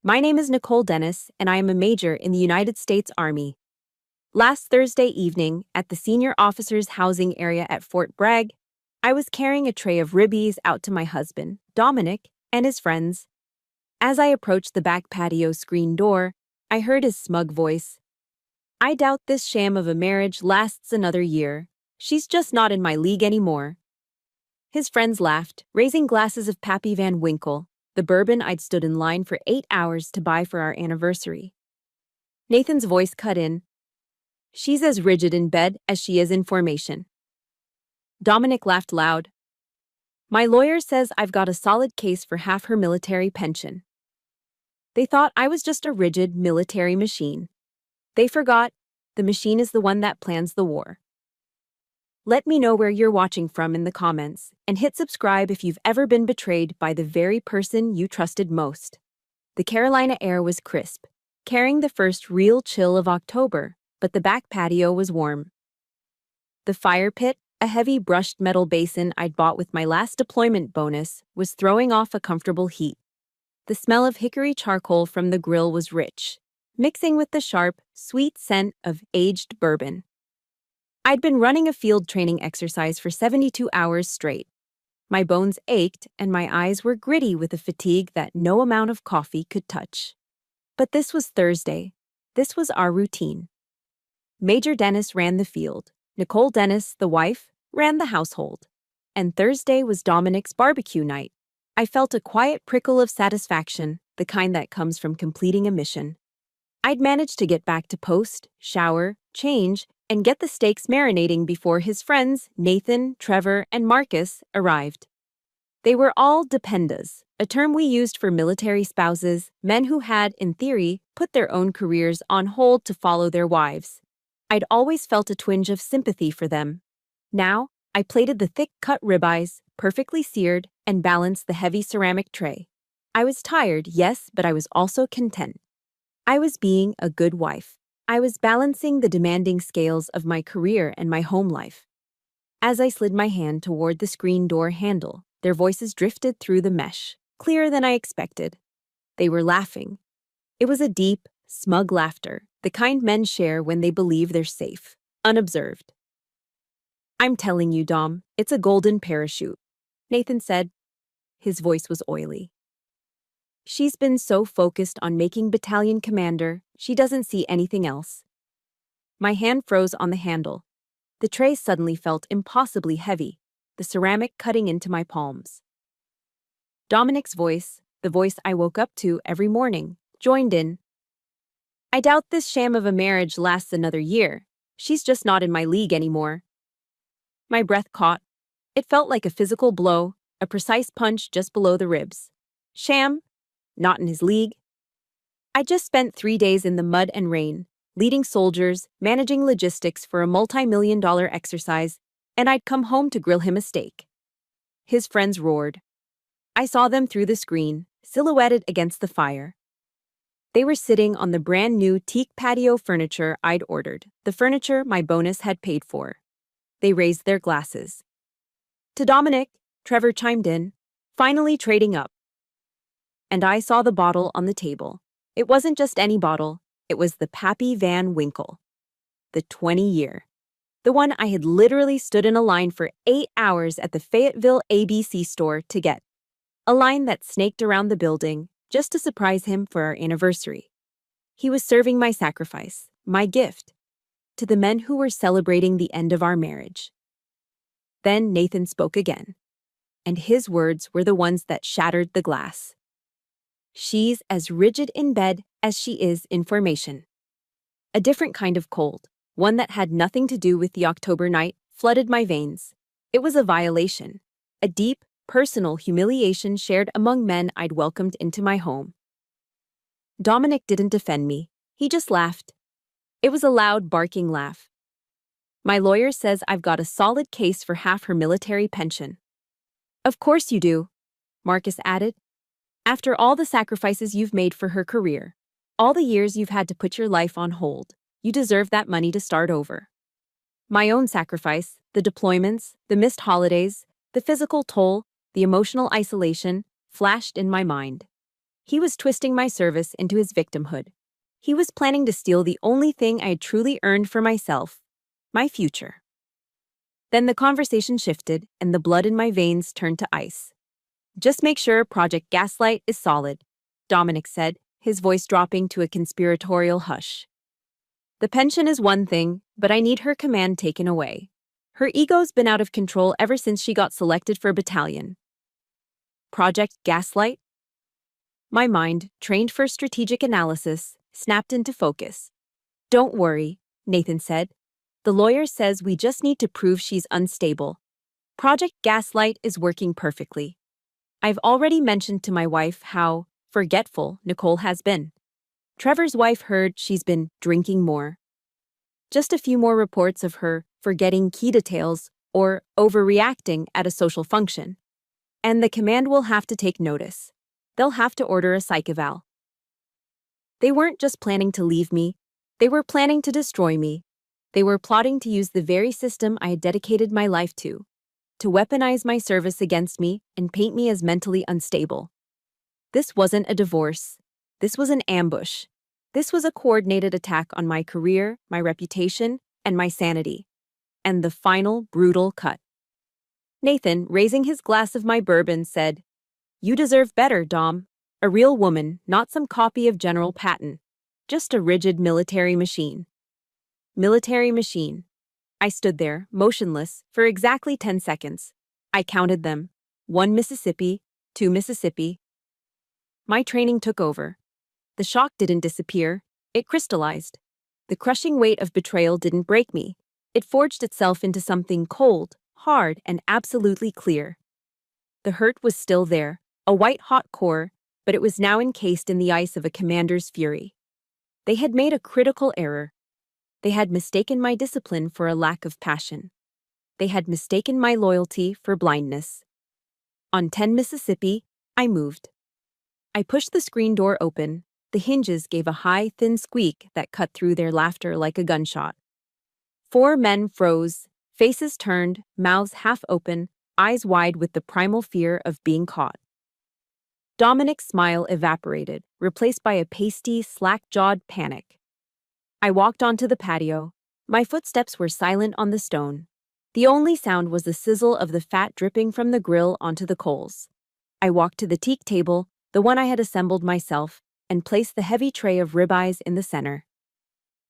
My name is Nicole Dennis, and I am a major in the United States Army. Last Thursday evening, at the senior officers' housing area at Fort Bragg, I was carrying a tray of ribbies out to my husband, Dominic, and his friends. As I approached the back patio screen door, I heard his smug voice. "I doubt this sham of a marriage lasts another year. She's just not in my league anymore." His friends laughed, raising glasses of Pappy Van Winkle, the bourbon I'd stood in line for 8 hours to buy for our anniversary. Nathan's voice cut in. "She's as rigid in bed as she is in formation." Dominic laughed loud. "My lawyer says I've got a solid case for half her military pension." They thought I was just a rigid military machine. They forgot the machine is the one that plans the war. Let me know where you're watching from in the comments, and hit subscribe if you've ever been betrayed by the very person you trusted most. The Carolina air was crisp, carrying the first real chill of October, but the back patio was warm. The fire pit, a heavy brushed metal basin I'd bought with my last deployment bonus, was throwing off a comfortable heat. The smell of hickory charcoal from the grill was rich, mixing with the sharp, sweet scent of aged bourbon. I'd been running a field training exercise for 72 hours straight. My bones ached and my eyes were gritty with a fatigue that no amount of coffee could touch. But this was Thursday. This was our routine. Major Dennis ran the field. Nicole Dennis, the wife, ran the household. And Thursday was Dominic's barbecue night. I felt a quiet prickle of satisfaction, the kind that comes from completing a mission. I'd managed to get back to post, shower, change, and get the steaks marinating before his friends, Nathan, Trevor, and Marcus, arrived. They were all dependas, a term we used for military spouses, men who had, in theory, put their own careers on hold to follow their wives. I'd always felt a twinge of sympathy for them. Now, I plated the thick-cut ribeyes, perfectly seared, and balanced the heavy ceramic tray. I was tired, yes, but I was also content. I was being a good wife. I was balancing the demanding scales of my career and my home life. As I slid my hand toward the screen door handle, their voices drifted through the mesh, clearer than I expected. They were laughing. It was a deep, smug laughter, the kind men share when they believe they're safe, unobserved. "I'm telling you, Dom, it's a golden parachute," Nathan said. His voice was oily. "She's been so focused on making battalion commander, she doesn't see anything else." My hand froze on the handle. The tray suddenly felt impossibly heavy, the ceramic cutting into my palms. Dominic's voice, the voice I woke up to every morning, joined in. "I doubt this sham of a marriage lasts another year. She's just not in my league anymore." My breath caught. It felt like a physical blow, a precise punch just below the ribs. Sham? Not in his league. I just spent 3 days in the mud and rain, leading soldiers, managing logistics for a multi-million-dollar exercise, and I'd come home to grill him a steak. His friends roared. I saw them through the screen, silhouetted against the fire. They were sitting on the brand-new teak patio furniture I'd ordered, the furniture my bonus had paid for. They raised their glasses. "To Dominic," Trevor chimed in, finally trading up. And I saw the bottle on the table. It wasn't just any bottle. It was the Pappy Van Winkle. The 20-year. The one I had literally stood in a line for 8 hours at the Fayetteville ABC store to get. A line that snaked around the building just to surprise him for our anniversary. He was serving my sacrifice, my gift, to the men who were celebrating the end of our marriage. Then Nathan spoke again. And his words were the ones that shattered the glass. "She's as rigid in bed as she is in formation." A different kind of cold, one that had nothing to do with the October night, flooded my veins. It was a violation, a deep, personal humiliation shared among men I'd welcomed into my home. Dominic didn't defend me. He just laughed. It was a loud, barking laugh. "My lawyer says I've got a solid case for half her military pension." "Of course you do," Marcus added. "After all the sacrifices you've made for her career, all the years you've had to put your life on hold, you deserve that money to start over." My own sacrifice, the deployments, the missed holidays, the physical toll, the emotional isolation, flashed in my mind. He was twisting my service into his victimhood. He was planning to steal the only thing I had truly earned for myself, my future. Then the conversation shifted, and the blood in my veins turned to ice. Just make sure Project Gaslight is solid, Dominic said, his voice dropping to a conspiratorial hush. The pension is one thing, but I need her command taken away. Her ego's been out of control ever since she got selected for battalion. Project Gaslight? My mind, trained for strategic analysis, snapped into focus. Don't worry, Nathan said. The lawyer says we just need to prove she's unstable. Project Gaslight is working perfectly. I've already mentioned to my wife how forgetful Nicole has been. Trevor's wife heard she's been drinking more. Just a few more reports of her forgetting key details or overreacting at a social function. And the command will have to take notice. They'll have to order a psych eval. They weren't just planning to leave me, they were planning to destroy me. They were plotting to use the very system I had dedicated my life to weaponize my service against me and paint me as mentally unstable. This wasn't a divorce. This was an ambush. This was a coordinated attack on my career, my reputation, and my sanity. And the final brutal cut. Nathan, raising his glass of my bourbon, said, "You deserve better, Dom. A real woman, not some copy of General Patton. Just a rigid military machine." Military machine. I stood there, motionless, for exactly 10 seconds. I counted them. 1 Mississippi, 2 Mississippi. My training took over. The shock didn't disappear. It crystallized. The crushing weight of betrayal didn't break me. It forged itself into something cold, hard, and absolutely clear. The hurt was still there, a white-hot core, but it was now encased in the ice of a commander's fury. They had made a critical error. They had mistaken my discipline for a lack of passion. They had mistaken my loyalty for blindness. On 10 Mississippi, I moved. I pushed the screen door open. The hinges gave a high, thin squeak that cut through their laughter like a gunshot. 4 men froze, faces turned, mouths half open, eyes wide with the primal fear of being caught. Dominic's smile evaporated, replaced by a pasty, slack-jawed panic. I walked onto the patio. My footsteps were silent on the stone. The only sound was the sizzle of the fat dripping from the grill onto the coals. I walked to the teak table, the one I had assembled myself, and placed the heavy tray of ribeyes in the center.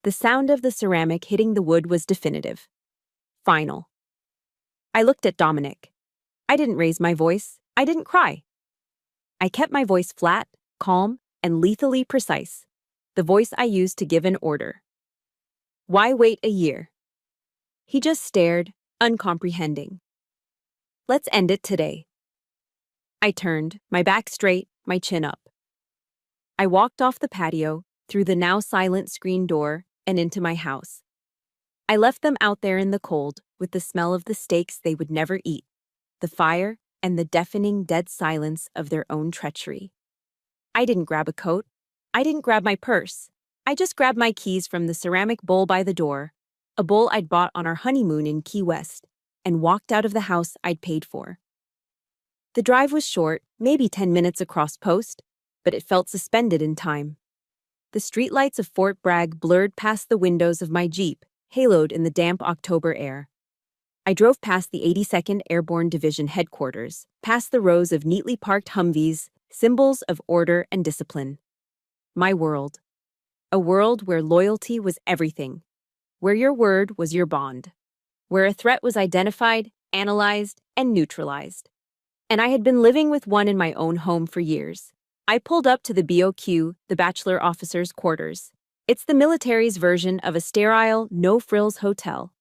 The sound of the ceramic hitting the wood was definitive. Final. I looked at Dominic. I didn't raise my voice. I didn't cry. I kept my voice flat, calm, and lethally precise. The voice I used to give an order. Why wait a year? He just stared, uncomprehending. Let's end it today. I turned, my back straight, my chin up. I walked off the patio, through the now silent screen door, and into my house. I left them out there in the cold, with the smell of the steaks they would never eat, the fire, and the deafening dead silence of their own treachery. I didn't grab a coat. I didn't grab my purse. I just grabbed my keys from the ceramic bowl by the door, a bowl I'd bought on our honeymoon in Key West, and walked out of the house I'd paid for. The drive was short, maybe 10 minutes across post, but it felt suspended in time. The streetlights of Fort Bragg blurred past the windows of my Jeep, haloed in the damp October air. I drove past the 82nd Airborne Division headquarters, past the rows of neatly parked Humvees, symbols of order and discipline. My world. A world where loyalty was everything, where your word was your bond, where a threat was identified, analyzed, and neutralized. And I had been living with one in my own home for years. I pulled up to the BOQ, the Bachelor Officers' Quarters. It's the military's version of a sterile, no-frills hotel,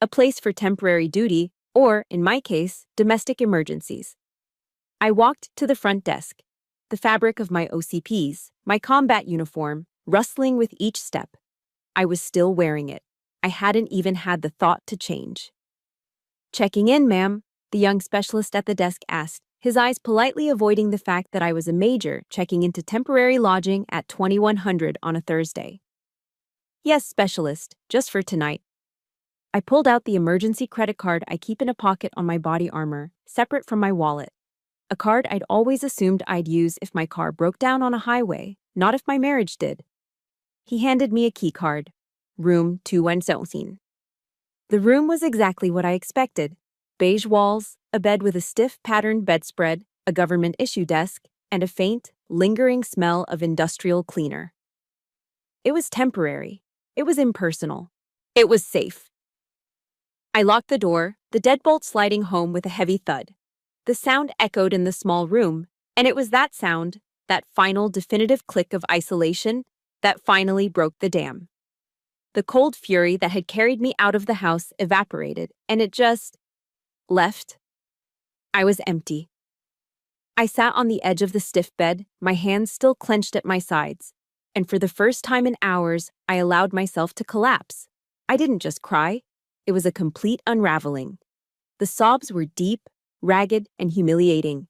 a place for temporary duty, or, in my case, domestic emergencies. I walked to the front desk, the fabric of my OCPs, my combat uniform, rustling with each step. I was still wearing it. I hadn't even had the thought to change. "Checking in, ma'am," the young specialist at the desk asked, his eyes politely avoiding the fact that I was a major checking into temporary lodging at 2100 on a Thursday. "Yes, specialist, just for tonight." I pulled out the emergency credit card I keep in a pocket on my body armor, separate from my wallet. a card I'd always assumed I'd use if my car broke down on a highway, not if my marriage did. He handed me a key card. Room 210. The room was exactly what I expected. Beige walls, a bed with a stiff patterned bedspread, a government issue desk, and a faint, lingering smell of industrial cleaner. It was temporary. It was impersonal. It was safe. I locked the door, the deadbolt sliding home with a heavy thud. The sound echoed in the small room, and it was that sound, that final definitive click of isolation, that finally broke the dam. The cold fury that had carried me out of the house evaporated, and it just left. I was empty. I sat on the edge of the stiff bed, my hands still clenched at my sides, and for the first time in hours, I allowed myself to collapse. I didn't just cry. It was a complete unraveling. The sobs were deep, ragged, and humiliating.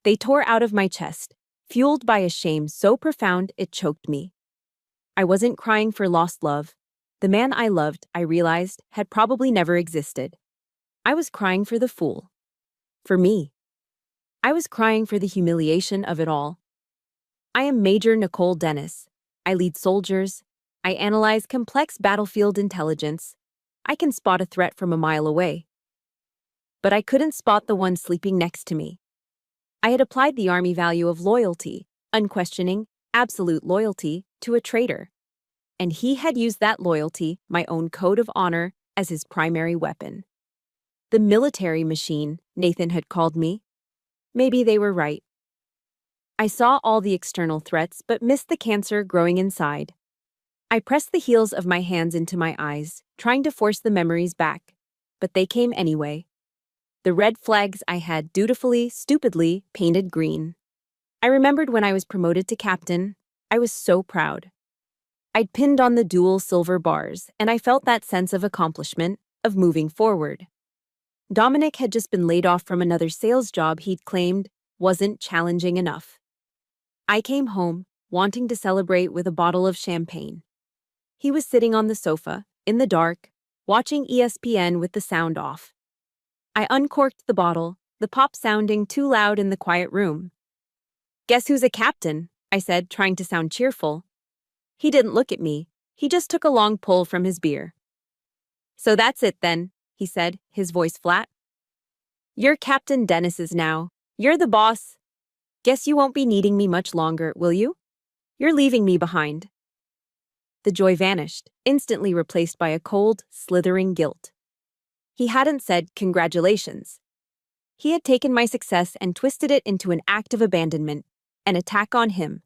They tore out of my chest, fueled by a shame so profound it choked me. I wasn't crying for lost love. The man I loved, I realized, had probably never existed. I was crying for the fool. For me. I was crying for the humiliation of it all. I am Major Nicole Dennis. I lead soldiers. I analyze complex battlefield intelligence. I can spot a threat from a mile away. But I couldn't spot the one sleeping next to me. I had applied the Army value of loyalty, unquestioning, absolute loyalty, to a traitor. And he had used that loyalty, my own code of honor, as his primary weapon. The military machine, Nathan had called me. Maybe they were right. I saw all the external threats but missed the cancer growing inside. I pressed the heels of my hands into my eyes, trying to force the memories back, but they came anyway. The red flags I had dutifully, stupidly painted green. I remembered when I was promoted to captain. I was so proud. I'd pinned on the dual silver bars, and I felt that sense of accomplishment, of moving forward. Dominic had just been laid off from another sales job he'd claimed wasn't challenging enough. I came home, wanting to celebrate with a bottle of champagne. He was sitting on the sofa, in the dark, watching ESPN with the sound off. I uncorked the bottle, the pop sounding too loud in the quiet room. "Guess who's a captain?" I said, trying to sound cheerful. He didn't look at me. He just took a long pull from his beer. "So that's it then," he said, his voice flat. "You're Captain Dennis's now. You're the boss. Guess you won't be needing me much longer, will you? You're leaving me behind." The joy vanished, instantly replaced by a cold, slithering guilt. He hadn't said congratulations. He had taken my success and twisted it into an act of abandonment, an attack on him.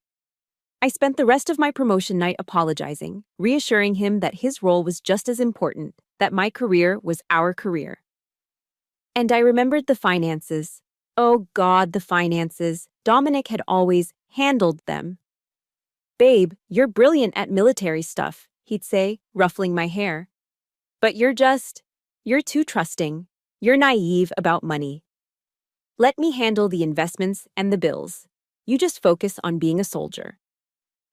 I spent the rest of my promotion night apologizing, reassuring him that his role was just as important, that my career was our career. And I remembered the finances. Oh God, the finances. Dominic had always handled them. "Babe, you're brilliant at military stuff," he'd say, ruffling my hair. "But you're too trusting. You're naive about money. Let me handle the investments and the bills. You just focus on being a soldier."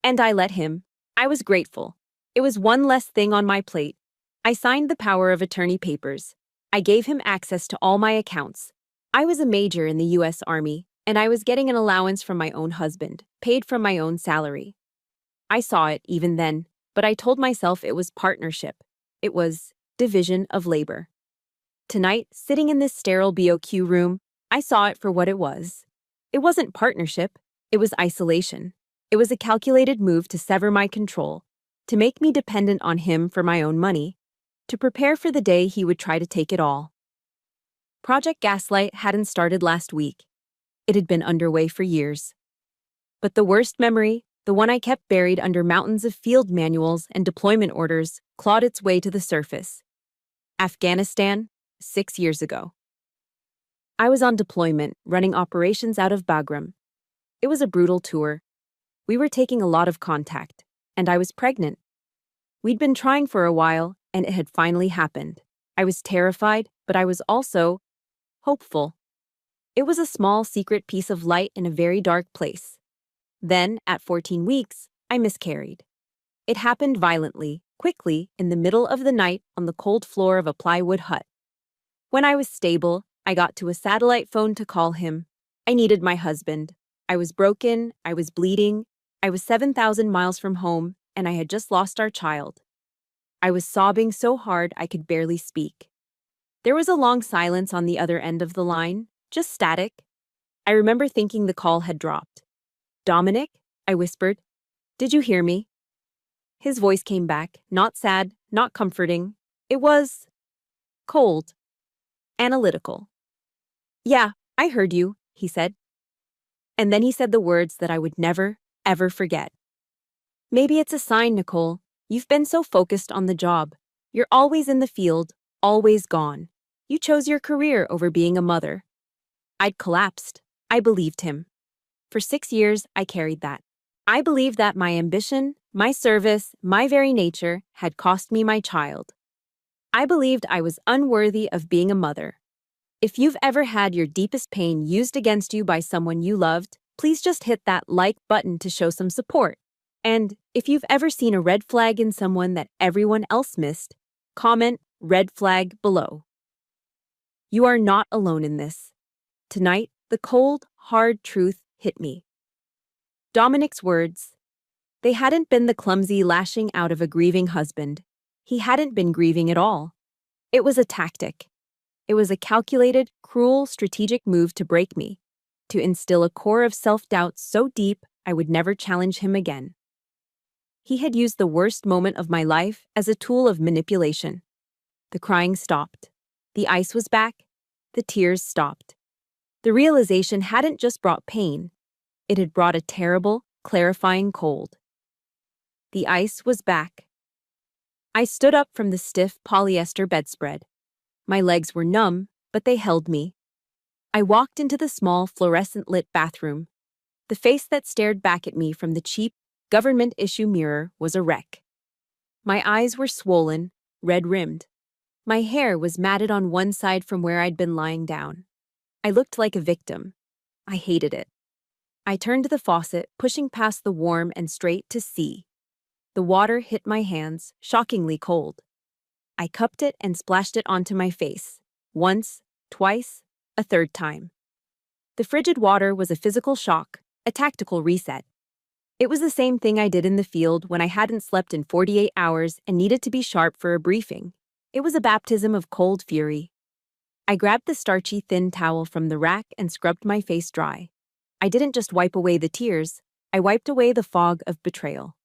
And I let him. I was grateful. It was one less thing on my plate. I signed the power of attorney papers. I gave him access to all my accounts. I was a major in the U.S. Army, and I was getting an allowance from my own husband, paid from my own salary. I saw it even then, but I told myself it was partnership. It was division of labor. Tonight, sitting in this sterile BOQ room, I saw it for what it was. It wasn't partnership. It was isolation. It was a calculated move to sever my control, to make me dependent on him for my own money, to prepare for the day he would try to take it all. Project Gaslight hadn't started last week. It had been underway for years. But the worst memory, the one I kept buried under mountains of field manuals and deployment orders, clawed its way to the surface. Afghanistan, 6 years ago. I was on deployment, running operations out of Bagram. It was a brutal tour. We were taking a lot of contact, and I was pregnant. We'd been trying for a while, and it had finally happened. I was terrified, but I was also hopeful. It was a small, secret piece of light in a very dark place. Then, at 14 weeks, I miscarried. It happened violently, quickly, in the middle of the night on the cold floor of a plywood hut. When I was stable, I got to a satellite phone to call him. I needed my husband. I was broken, I was bleeding, I was 7,000 miles from home, and I had just lost our child. I was sobbing so hard I could barely speak. There was a long silence on the other end of the line, just static. I remember thinking the call had dropped. "Dominic?" I whispered. "Did you hear me?" His voice came back, not sad, not comforting. It was cold, analytical. "Yeah, I heard you," he said. And then he said the words that I would never, ever forget. "Maybe it's a sign, Nicole. You've been so focused on the job. You're always in the field, always gone. You chose your career over being a mother." I'd collapsed. I believed him. For 6 years, I carried that. I believed that my ambition, my service, my very nature had cost me my child. I believed I was unworthy of being a mother. If you've ever had your deepest pain used against you by someone you loved, please just hit that like button to show some support. And if you've ever seen a red flag in someone that everyone else missed, comment "red flag" below. You are not alone in this. Tonight, the cold, hard truth hit me. Dominic's words. They hadn't been the clumsy lashing out of a grieving husband. He hadn't been grieving at all. It was a tactic. It was a calculated, cruel, strategic move to break me, to instill a core of self-doubt so deep I would never challenge him again. He had used the worst moment of my life as a tool of manipulation. The crying stopped. The ice was back. The tears stopped. The realization hadn't just brought pain. It had brought a terrible, clarifying cold. The ice was back. I stood up from the stiff polyester bedspread. My legs were numb, but they held me. I walked into the small, fluorescent-lit bathroom. The face that stared back at me from the cheap, government-issue mirror was a wreck. My eyes were swollen, red-rimmed. My hair was matted on one side from where I'd been lying down. I looked like a victim. I hated it. I turned to the faucet, pushing past the warm and straight to sea. The water hit my hands, shockingly cold. I cupped it and splashed it onto my face. Once, twice, a third time. The frigid water was a physical shock, a tactical reset. It was the same thing I did in the field when I hadn't slept in 48 hours and needed to be sharp for a briefing. It was a baptism of cold fury. I grabbed the starchy, thin towel from the rack and scrubbed my face dry. I didn't just wipe away the tears, I wiped away the fog of betrayal.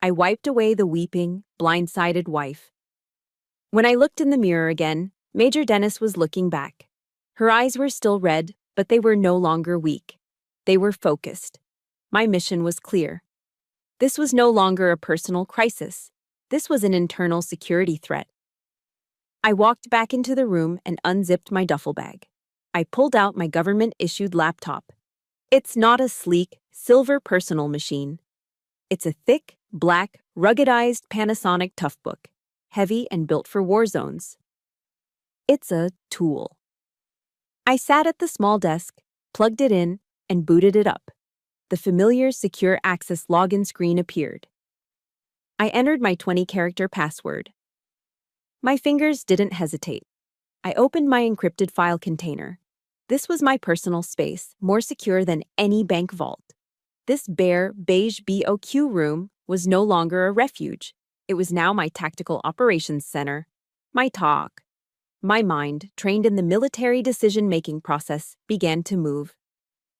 I wiped away the weeping, blindsided wife. When I looked in the mirror again, Major Dennis was looking back. Her eyes were still red, but they were no longer weak. They were focused. My mission was clear. This was no longer a personal crisis. This was an internal security threat. I walked back into the room and unzipped my duffel bag. I pulled out my government-issued laptop. It's not a sleek, silver personal machine. It's a thick, black, ruggedized Panasonic Toughbook, heavy and built for war zones. It's a tool. I sat at the small desk, plugged it in, and booted it up. The familiar secure access login screen appeared. I entered my 20-character password. My fingers didn't hesitate. I opened my encrypted file container. This was my personal space, more secure than any bank vault. This bare, beige BOQ room was no longer a refuge. It was now my tactical operations center. My talk. My mind, trained in the military decision-making process, began to move.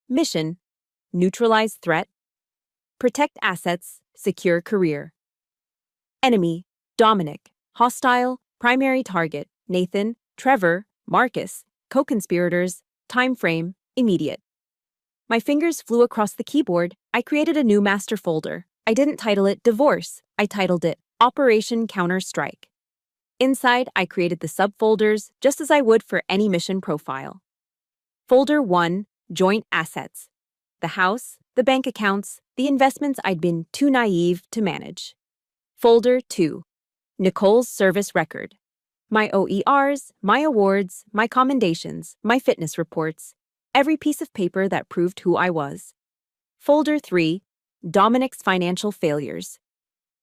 Mission: neutralize threat. Protect assets, secure career. Enemy: Dominic. Hostile, primary target: Nathan, Trevor, Marcus. Co-conspirators: time frame: immediate. My fingers flew across the keyboard. I created a new master folder. I didn't title it Divorce. I titled it Operation Counter-Strike. Inside, I created the subfolders just as I would for any mission profile. Folder 1, Joint Assets. The house, the bank accounts, the investments I'd been too naive to manage. Folder 2, Nicole's service record. My OERs, my awards, my commendations, my fitness reports, every piece of paper that proved who I was. Folder 3, Dominic's financial failures.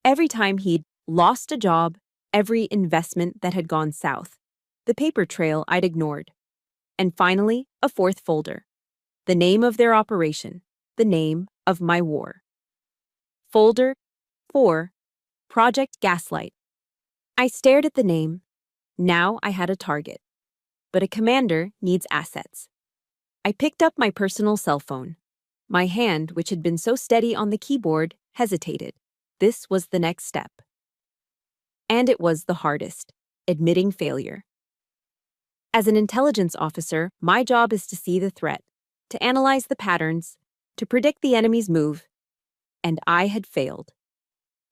Every time he'd lost a job, every investment that had gone south, the paper trail I'd ignored. And finally, a fourth folder. The name of their operation. The name of my war. Folder 4. Project Gaslight. I stared at the name. Now I had a target. But a commander needs assets. I picked up my personal cell phone. My hand, which had been so steady on the keyboard, hesitated. This was the next step. And it was the hardest, admitting failure. As an intelligence officer, my job is to see the threat, to analyze the patterns, to predict the enemy's move. And I had failed.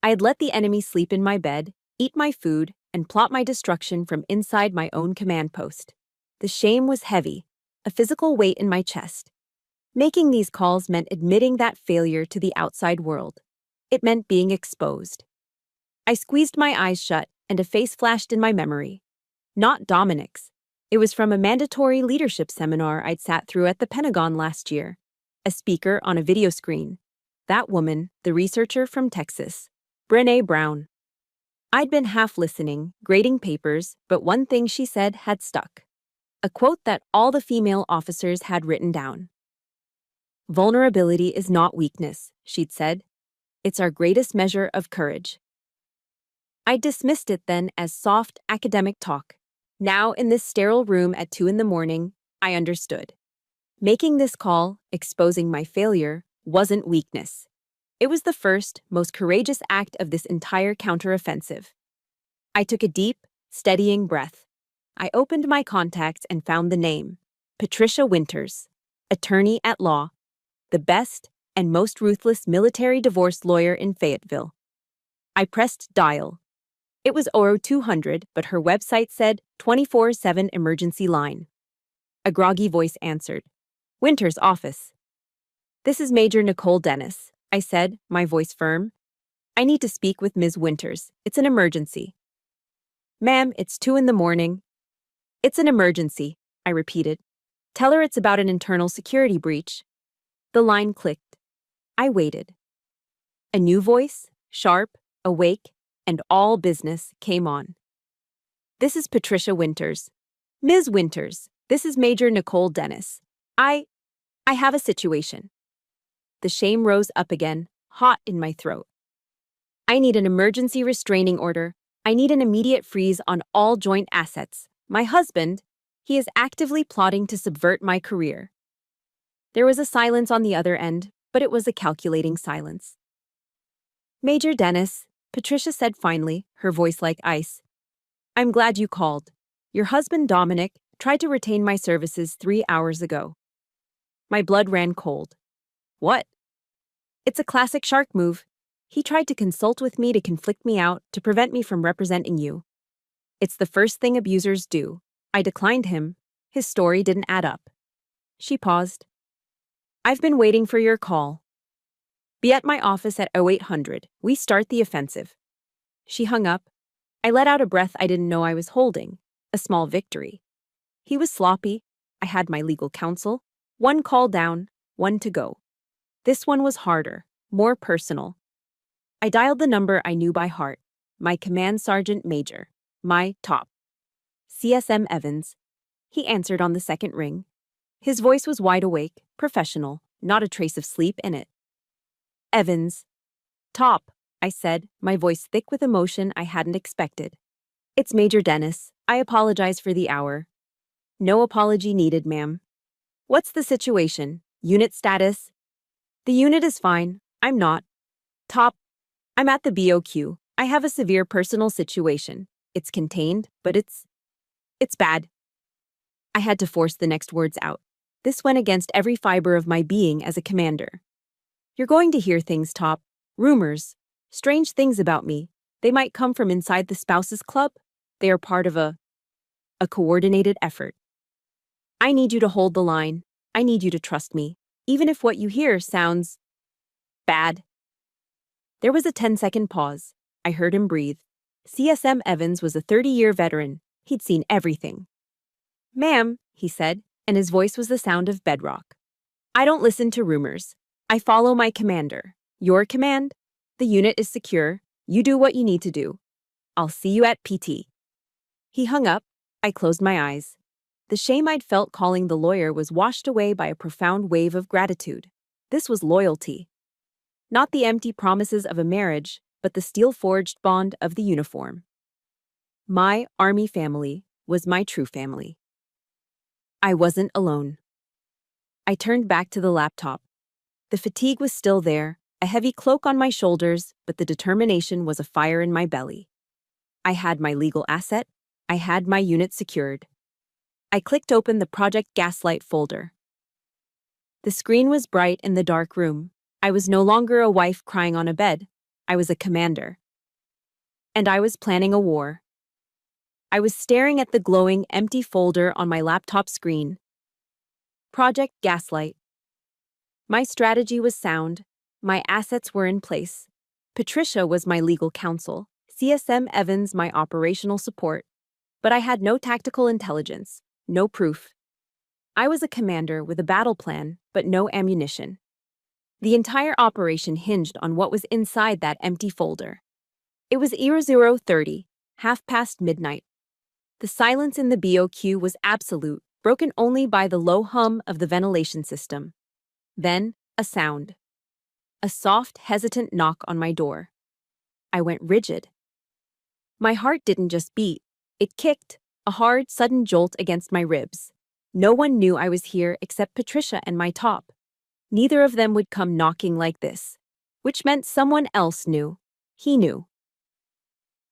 I had let the enemy sleep in my bed, eat my food, and plot my destruction from inside my own command post. The shame was heavy, a physical weight in my chest. Making these calls meant admitting that failure to the outside world. It meant being exposed. I squeezed my eyes shut, and a face flashed in my memory. Not Dominic's. It was from a mandatory leadership seminar I'd sat through at the Pentagon last year. A speaker on a video screen. That woman, the researcher from Texas, Brené Brown. I'd been half listening, grading papers, but one thing she said had stuck. A quote that all the female officers had written down. "Vulnerability is not weakness," she'd said. "It's our greatest measure of courage." I dismissed it then as soft academic talk. Now, in this sterile room at 2 a.m, I understood. Making this call, exposing my failure, wasn't weakness. It was the first, most courageous act of this entire counteroffensive. I took a deep, steadying breath. I opened my contacts and found the name, Patricia Winters, attorney at law, the best and most ruthless military divorce lawyer in Fayetteville. I pressed dial. It was 0200, but her website said 24/7 emergency line. A groggy voice answered. "Winters' office." "This is Major Nicole Dennis," I said, my voice firm. "I need to speak with Ms. Winters. It's an emergency." "Ma'am, it's 2 a.m. "It's an emergency," I repeated. "Tell her it's about an internal security breach." The line clicked. I waited. A new voice, sharp, awake, and all business, came on. "This is Patricia Winters. Ms. Winters, this is Major Nicole Dennis. I have a situation." The shame rose up again, hot in my throat. "I need an emergency restraining order. I need an immediate freeze on all joint assets. My husband, he is actively plotting to subvert my career." There was a silence on the other end, but it was a calculating silence. "Major Dennis," Patricia said finally, her voice like ice. "I'm glad you called. Your husband, Dominic, tried to retain my services 3 hours ago." My blood ran cold. "What?" "It's a classic shark move. He tried to consult with me to conflict me out, to prevent me from representing you. It's the first thing abusers do. I declined him. His story didn't add up." She paused. "I've been waiting for your call. Be at my office at 0800. We start the offensive." She hung up. I let out a breath I didn't know I was holding, a small victory. He was sloppy. I had my legal counsel. One call down, one to go. This one was harder, more personal. I dialed the number I knew by heart, my command sergeant major, my top. CSM Evans. He answered on the second ring. His voice was wide awake, professional, not a trace of sleep in it. "Evans." "Top," I said, my voice thick with emotion I hadn't expected. "It's Major Dennis. I apologize for the hour." "No apology needed, ma'am." "What's the situation? Unit status?" "The unit is fine. I'm not." "Top, I'm at the BOQ. I have a severe personal situation. It's contained, but it's bad." I had to force the next words out. This went against every fiber of my being as a commander. "You're going to hear things, Top. Rumors. Strange things about me. They might come from inside the spouses club. They are part of a coordinated effort. I need you to hold the line. I need you to trust me, even if what you hear sounds bad." There was a 10-second pause. I heard him breathe. CSM Evans was a 30-year veteran. He'd seen everything. "Ma'am," he said, and his voice was the sound of bedrock. "I don't listen to rumors. I follow my commander. Your command? The unit is secure. You do what you need to do. I'll see you at PT." He hung up. I closed my eyes. The shame I'd felt calling the lawyer was washed away by a profound wave of gratitude. This was loyalty. Not the empty promises of a marriage, but the steel-forged bond of the uniform. My Army family was my true family. I wasn't alone. I turned back to the laptop. The fatigue was still there, a heavy cloak on my shoulders, but the determination was a fire in my belly. I had my legal asset. I had my unit secured. I clicked open the Project Gaslight folder. The screen was bright in the dark room. I was no longer a wife crying on a bed. I was a commander. And I was planning a war. I was staring at the glowing, empty folder on my laptop screen. Project Gaslight. My strategy was sound. My assets were in place. Patricia was my legal counsel, CSM Evans my operational support. But I had no tactical intelligence, no proof. I was a commander with a battle plan, but no ammunition. The entire operation hinged on what was inside that empty folder. It was 00:30, half past midnight. The silence in the BOQ was absolute, broken only by the low hum of the ventilation system. Then, a sound. A soft, hesitant knock on my door. I went rigid. My heart didn't just beat, it kicked, a hard, sudden jolt against my ribs. No one knew I was here except Patricia and my top. Neither of them would come knocking like this, which meant someone else knew. He knew.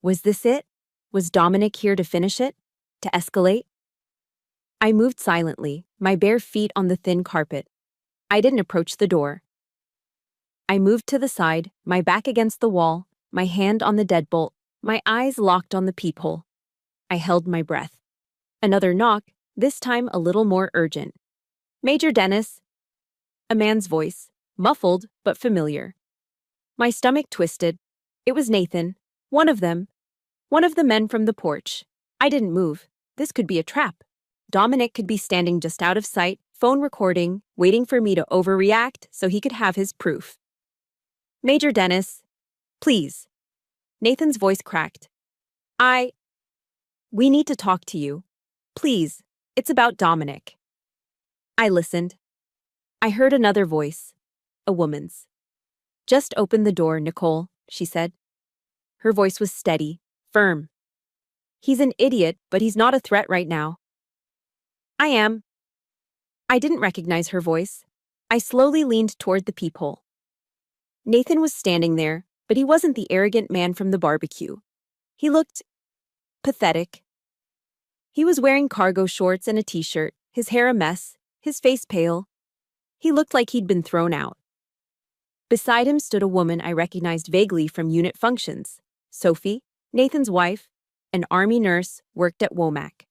Was this it? Was Dominic here to finish it? To escalate? I moved silently, my bare feet on the thin carpet. I didn't approach the door. I moved to the side, my back against the wall, my hand on the deadbolt, my eyes locked on the peephole. I held my breath. Another knock, this time a little more urgent. Major Dennis. A man's voice, muffled but familiar. My stomach twisted. It was Nathan, one of them. One of the men from the porch. I didn't move. This could be a trap. Dominic could be standing just out of sight, phone recording, waiting for me to overreact so he could have his proof. Major Dennis, please. Nathan's voice cracked. We need to talk to you. Please, it's about Dominic. I listened. I heard another voice, a woman's. Just open the door, Nicole, she said. Her voice was steady, firm. He's an idiot, but he's not a threat right now. I am. I didn't recognize her voice. I slowly leaned toward the peephole. Nathan was standing there, but he wasn't the arrogant man from the barbecue. He looked pathetic. He was wearing cargo shorts and a t-shirt, his hair a mess, his face pale. He looked like he'd been thrown out. Beside him stood a woman I recognized vaguely from unit functions. Sophie, Nathan's wife, an Army nurse, worked at Womack.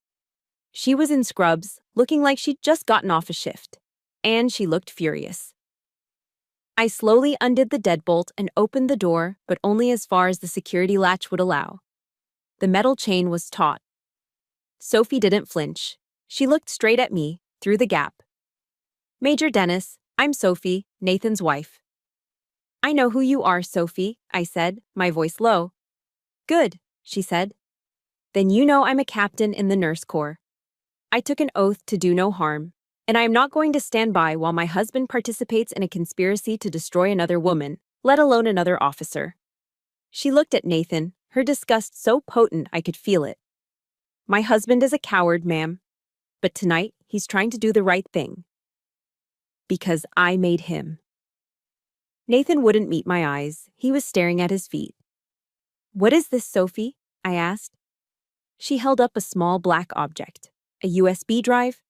She was in scrubs, looking like she'd just gotten off a shift. And she looked furious. I slowly undid the deadbolt and opened the door, but only as far as the security latch would allow. The metal chain was taut. Sophie didn't flinch. She looked straight at me, through the gap. Major Dennis, I'm Sophie, Nathan's wife. I know who you are, Sophie, I said, my voice low. Good, she said. Then you know I'm a captain in the Nurse Corps. I took an oath to do no harm, and I am not going to stand by while my husband participates in a conspiracy to destroy another woman, let alone another officer. She looked at Nathan, her disgust so potent I could feel it. My husband is a coward, ma'am. But tonight, he's trying to do the right thing. Because I made him. Nathan wouldn't meet my eyes. He was staring at his feet. What is this, Sophie? I asked. She held up a small black object. A USB drive?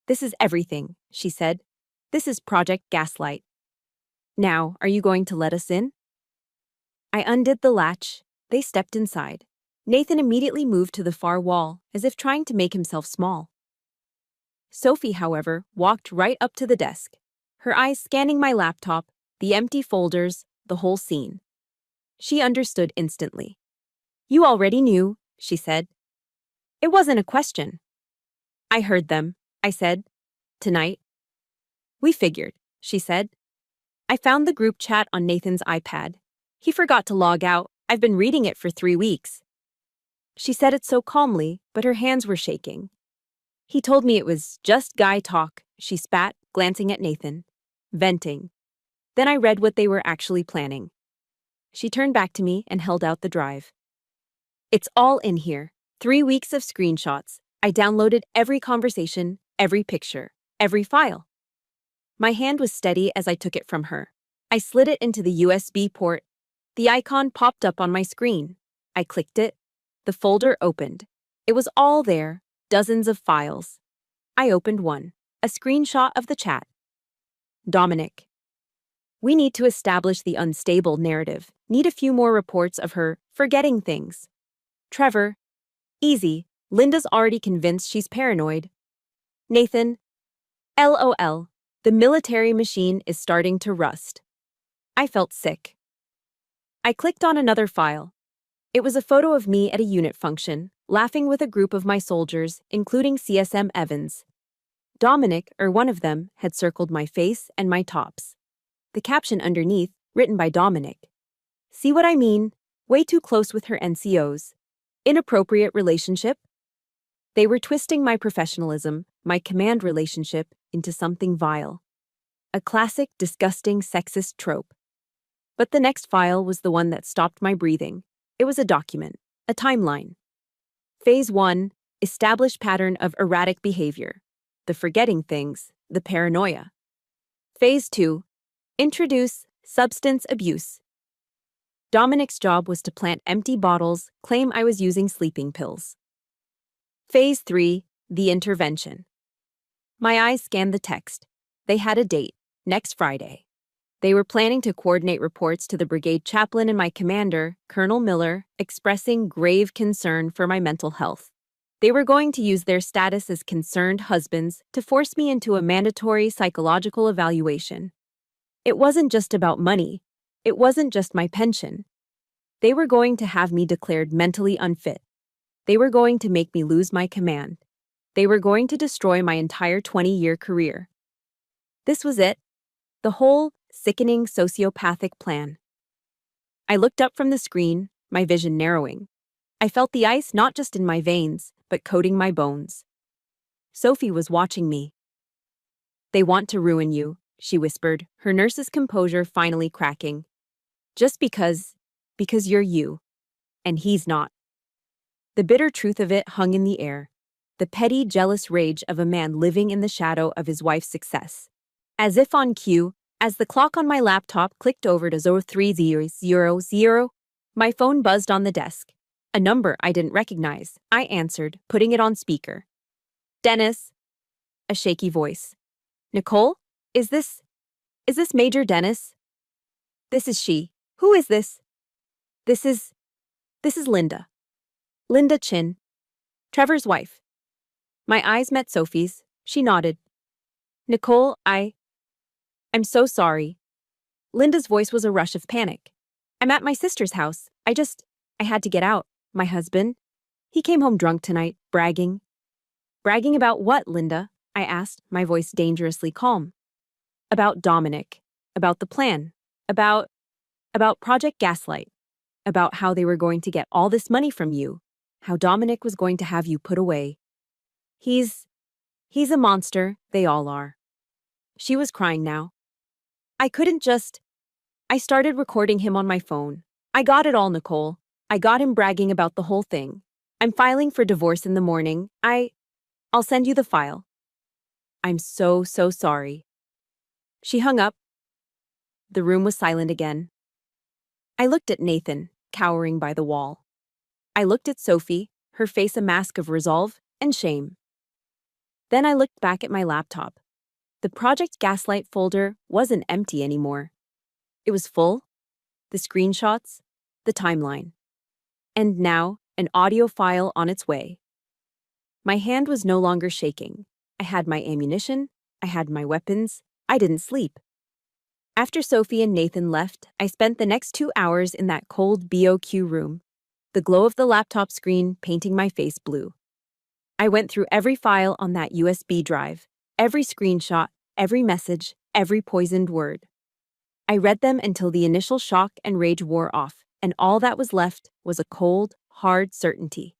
This is everything, she said. This is Project Gaslight. Now, are you going to let us in? I undid the latch. They stepped inside. Nathan immediately moved to the far wall, as if trying to make himself small. Sophie, however, walked right up to the desk, her eyes scanning my laptop, the empty folders, the whole scene. She understood instantly. You already knew, she said. It wasn't a question. I heard them, I said. Tonight. We figured, she said. I found the group chat on Nathan's iPad. He forgot to log out. I've been reading it for 3 weeks. She said it so calmly, but her hands were shaking. He told me it was just guy talk, she spat, glancing at Nathan. Venting. Then I read what they were actually planning. She turned back to me and held out the drive. It's all in here. 3 weeks of screenshots. I downloaded every conversation, every picture, every file. My hand was steady as I took it from her. I slid it into the USB port. The icon popped up on my screen. I clicked it. The folder opened. It was all there, dozens of files. I opened one, a screenshot of the chat. Dominic. We need to establish the unstable narrative. Need a few more reports of her forgetting things. Trevor. Easy. Linda's already convinced she's paranoid. Nathan. LOL. The military machine is starting to rust. I felt sick. I clicked on another file. It was a photo of me at a unit function, laughing with a group of my soldiers, including CSM Evans. Dominic, or one of them, had circled my face and my tops. The caption underneath, written by Dominic. See what I mean? Way too close with her NCOs. Inappropriate relationship? They were twisting my professionalism, my command relationship, into something vile. A classic, disgusting, sexist trope. But the next file was the one that stopped my breathing. It was a document, a timeline. Phase 1, establish pattern of erratic behavior. The forgetting things, the paranoia. Phase 2, introduce substance abuse. Dominic's job was to plant empty bottles, claim I was using sleeping pills. Phase 3, the intervention. My eyes scanned the text. They had a date, next Friday. They were planning to coordinate reports to the brigade chaplain and my commander, Colonel Miller, expressing grave concern for my mental health. They were going to use their status as concerned husbands to force me into a mandatory psychological evaluation. It wasn't just about money. It wasn't just my pension. They were going to have me declared mentally unfit. They were going to make me lose my command. They were going to destroy my entire 20-year career. This was it. The whole sickening sociopathic plan. I looked up from the screen, my vision narrowing. I felt the ice not just in my veins, but coating my bones. Sophie was watching me. They want to ruin you, she whispered, her nurse's composure finally cracking. Just because you're you. And he's not. The bitter truth of it hung in the air. The petty, jealous rage of a man living in the shadow of his wife's success. As if on cue, as the clock on my laptop clicked over to 0300, my phone buzzed on the desk. A number I didn't recognize. I answered, putting it on speaker. Dennis. A shaky voice. Nicole? Is this Major Dennis? This is she. Who is this? This is Linda. Linda Chin. Trevor's wife. My eyes met Sophie's. She nodded. Nicole, I'm so sorry. Linda's voice was a rush of panic. I'm at my sister's house. I had to get out. My husband. He came home drunk tonight, bragging. Bragging about what, Linda? I asked, my voice dangerously calm. About Dominic. About the plan. About Project Gaslight. About how they were going to get all this money from you. How Dominic was going to have you put away. He's a monster, they all are. She was crying now. I started recording him on my phone. I got it all, Nicole. I got him bragging about the whole thing. I'm filing for divorce in the morning. I'll send you the file. I'm so sorry. She hung up. The room was silent again. I looked at Nathan, cowering by the wall. I looked at Sophie, her face a mask of resolve and shame. Then I looked back at my laptop. The Project Gaslight folder wasn't empty anymore. It was full. The screenshots, the timeline. And now, an audio file on its way. My hand was no longer shaking. I had my ammunition. I had my weapons. I didn't sleep. After Sophie and Nathan left, I spent the next 2 hours in that cold BOQ room, the glow of the laptop screen painting my face blue. I went through every file on that USB drive, every screenshot, every message, every poisoned word. I read them until the initial shock and rage wore off, and all that was left was a cold, hard certainty.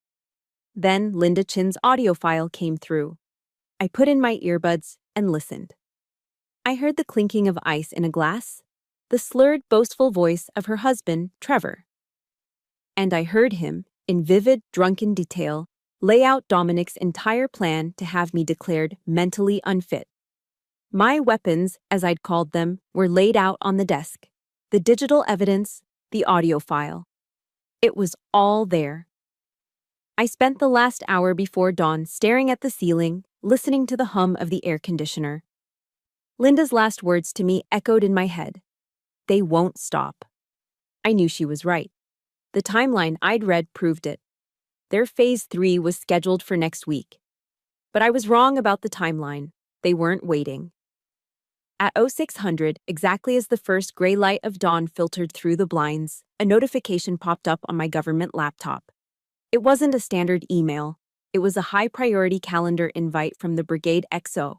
Then Linda Chin's audio file came through. I put in my earbuds and listened. I heard the clinking of ice in a glass, the slurred, boastful voice of her husband, Trevor. And I heard him, in vivid, drunken detail, lay out Dominic's entire plan to have me declared mentally unfit. My weapons, as I'd called them, were laid out on the desk. The digital evidence, the audio file. It was all there. I spent the last hour before dawn staring at the ceiling, listening to the hum of the air conditioner. Linda's last words to me echoed in my head. They won't stop. I knew she was right. The timeline I'd read proved it. Their Phase 3 was scheduled for next week. But I was wrong about the timeline. They weren't waiting. At 0600, exactly as the first gray light of dawn filtered through the blinds, a notification popped up on my government laptop. It wasn't a standard email. It was a high-priority calendar invite from the Brigade XO.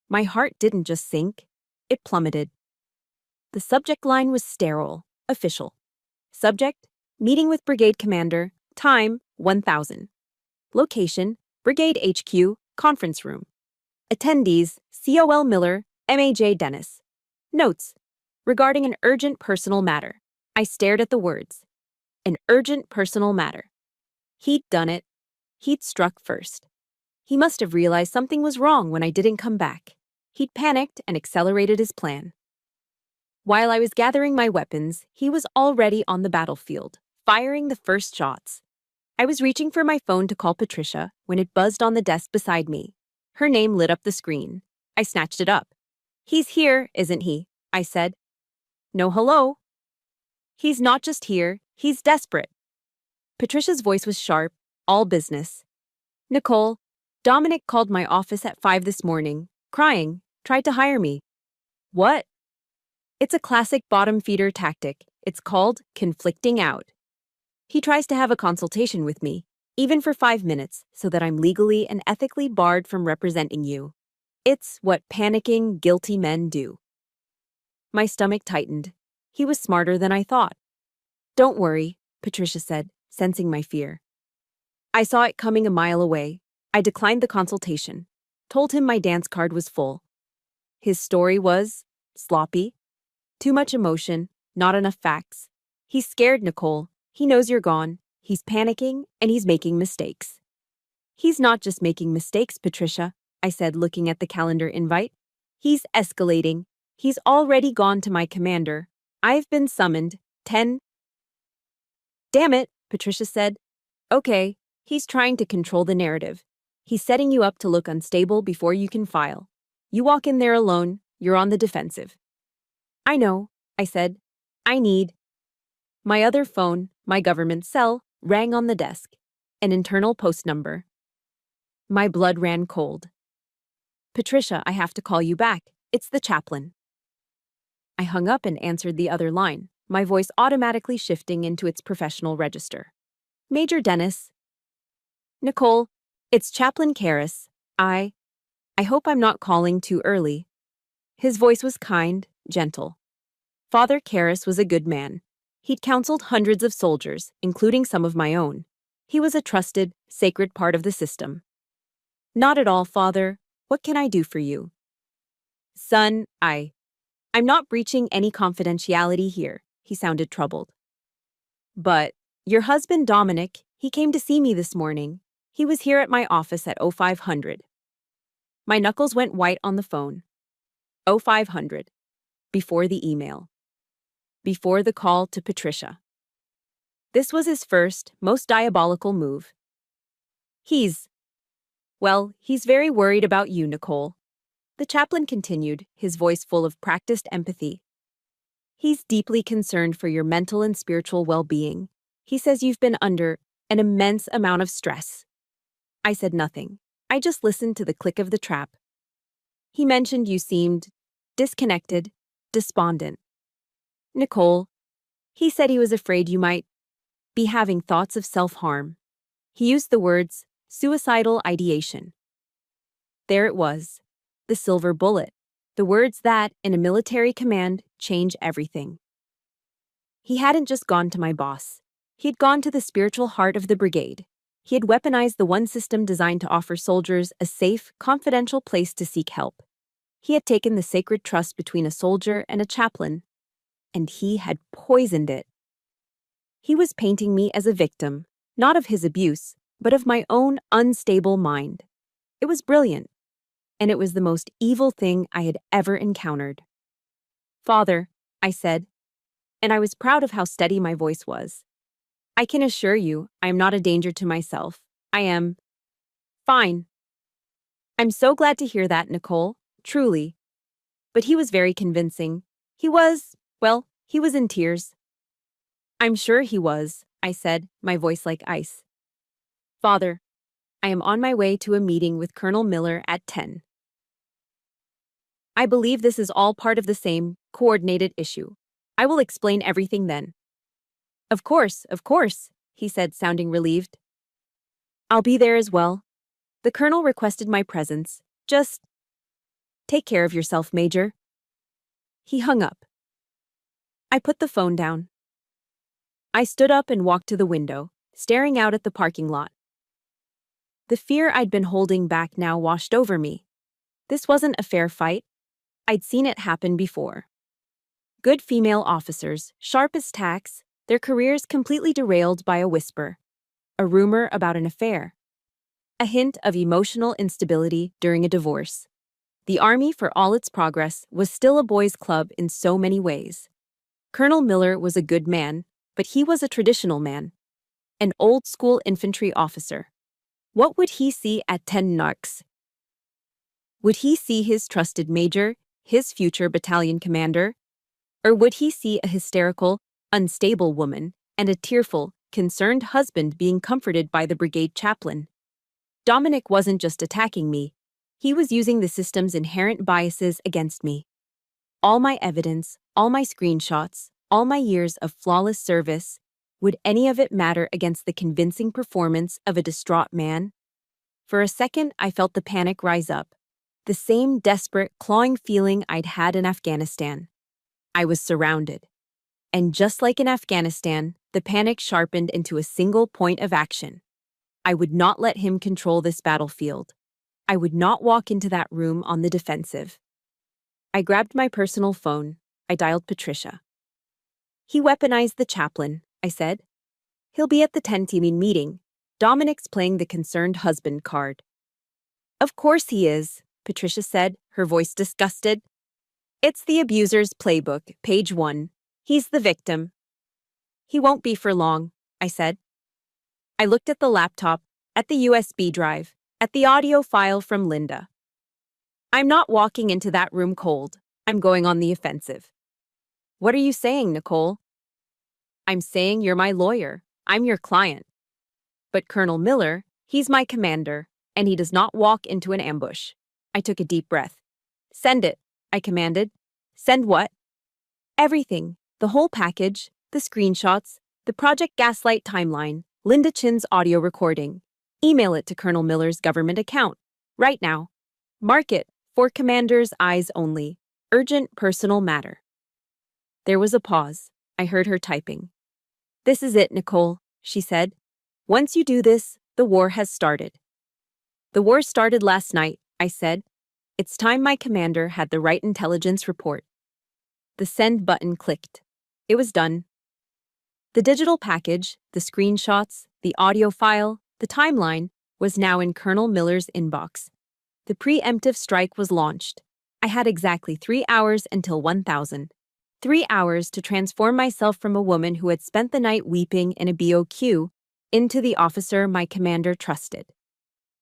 My heart didn't just sink, it plummeted. The subject line was sterile, official. Subject, meeting with Brigade Commander, time, 1000. Location, Brigade HQ, conference room. Attendees, COL Miller, MAJ Dennis. Notes, regarding an urgent personal matter. I stared at the words. An urgent personal matter. He'd done it. He'd struck first. He must have realized something was wrong when I didn't come back. He'd panicked and accelerated his plan. While I was gathering my weapons, he was already on the battlefield, firing the first shots. I was reaching for my phone to call Patricia when it buzzed on the desk beside me. Her name lit up the screen. I snatched it up. He's here, isn't he? I said. No hello. He's not just here, he's desperate. Patricia's voice was sharp, all business. Nicole, Dominic called my office at 5 this morning, crying, tried to hire me. What? It's a classic bottom feeder tactic. It's called conflicting out. He tries to have a consultation with me, even for 5 minutes, so that I'm legally and ethically barred from representing you. It's what panicking, guilty men do. My stomach tightened. He was smarter than I thought. Don't worry, Patricia said, sensing my fear. I saw it coming a mile away. I declined the consultation, told him my dance card was full. His story was sloppy. Too much emotion, not enough facts. He's scared, Nicole. He knows you're gone. He's panicking, and he's making mistakes. He's not just making mistakes, Patricia, I said, looking at the calendar invite. He's escalating. He's already gone to my commander. I've been summoned. 10. Damn it, Patricia said. Okay, he's trying to control the narrative. He's setting you up to look unstable before you can file. You walk in there alone, you're on the defensive. I know, I said. I need. My other phone, my government cell, rang on the desk. An internal post number. My blood ran cold. Patricia, I have to call you back. It's the chaplain. I hung up and answered the other line, my voice automatically shifting into its professional register. Major Dennis. Nicole, it's Chaplain Karras. I hope I'm not calling too early. His voice was kind, gentle. Father Karras was a good man. He'd counseled hundreds of soldiers, including some of my own. He was a trusted, sacred part of the system. Not at all, Father. What can I do for you? Son, I'm not breaching any confidentiality here, he sounded troubled. But your husband Dominic, he came to see me this morning. He was here at my office at 0500. My knuckles went white on the phone. 0500. Before the email. Before the call to Patricia. This was his first, most diabolical move. He's very worried about you, Nicole. The chaplain continued, his voice full of practiced empathy. He's deeply concerned for your mental and spiritual well-being. He says you've been under an immense amount of stress. I said nothing. I just listened to the click of the trap. He mentioned you seemed disconnected, despondent. Nicole, he said he was afraid you might be having thoughts of self-harm. He used the words suicidal ideation. There it was, the silver bullet, the words that, in a military command, change everything. He hadn't just gone to my boss. He'd gone to the spiritual heart of the brigade. He had weaponized the one system designed to offer soldiers a safe, confidential place to seek help. He had taken the sacred trust between a soldier and a chaplain, and he had poisoned it. He was painting me as a victim, not of his abuse, but of my own unstable mind. It was brilliant, and it was the most evil thing I had ever encountered. "Father," I said, and I was proud of how steady my voice was. "I can assure you I am not a danger to myself. I am fine." "I'm so glad to hear that, Nicole, truly." But he was very convincing. He was in tears. "I'm sure he was," I said, my voice like ice. "Father, I am on my way to a meeting with Colonel Miller at 10. I believe this is all part of the same, coordinated issue. I will explain everything then." Of course," he said, sounding relieved. "I'll be there as well. The colonel requested my presence. Just take care of yourself, Major." He hung up. I put the phone down. I stood up and walked to the window, staring out at the parking lot. The fear I'd been holding back now washed over me. This wasn't a fair fight. I'd seen it happen before. Good female officers, sharp as tacks, their careers completely derailed by a whisper, a rumor about an affair, a hint of emotional instability during a divorce. The Army, for all its progress, was still a boys' club in so many ways. Colonel Miller was a good man, but he was a traditional man, an old-school infantry officer. What would he see at 10 Narcs? Would he see his trusted major, his future battalion commander? Or would he see a hysterical, unstable woman and a tearful, concerned husband being comforted by the brigade chaplain? Dominic wasn't just attacking me. He was using the system's inherent biases against me. All my evidence, all my screenshots, all my years of flawless service, would any of it matter against the convincing performance of a distraught man? For a second, I felt the panic rise up. The same desperate, clawing feeling I'd had in Afghanistan. I was surrounded. And just like in Afghanistan, the panic sharpened into a single point of action. I would not let him control this battlefield. I would not walk into that room on the defensive. I grabbed my personal phone. I dialed Patricia. "He weaponized the chaplain," I said. "He'll be at the 10-team meeting. Dominic's playing the concerned husband card." "Of course he is," Patricia said, her voice disgusted. "It's the abuser's playbook, page 1. He's the victim." "He won't be for long," I said. I looked at the laptop, at the USB drive, at the audio file from Linda. "I'm not walking into that room cold. I'm going on the offensive." "What are you saying, Nicole?" "I'm saying you're my lawyer. I'm your client. But Colonel Miller, he's my commander, and he does not walk into an ambush." I took a deep breath. "Send it," I commanded. "Send what?" "Everything. The whole package, the screenshots, the Project Gaslight timeline, Linda Chin's audio recording. Email it to Colonel Miller's government account. Right now. Mark it, for commander's eyes only. Urgent personal matter." There was a pause. I heard her typing. "This is it, Nicole," she said. "Once you do this, the war has started." "The war started last night," I said. "It's time my commander had the right intelligence report." The send button clicked. It was done. The digital package, the screenshots, the audio file, the timeline, was now in Colonel Miller's inbox. The preemptive strike was launched. I had exactly 3 hours until 1000. 3 hours to transform myself from a woman who had spent the night weeping in a BOQ into the officer my commander trusted.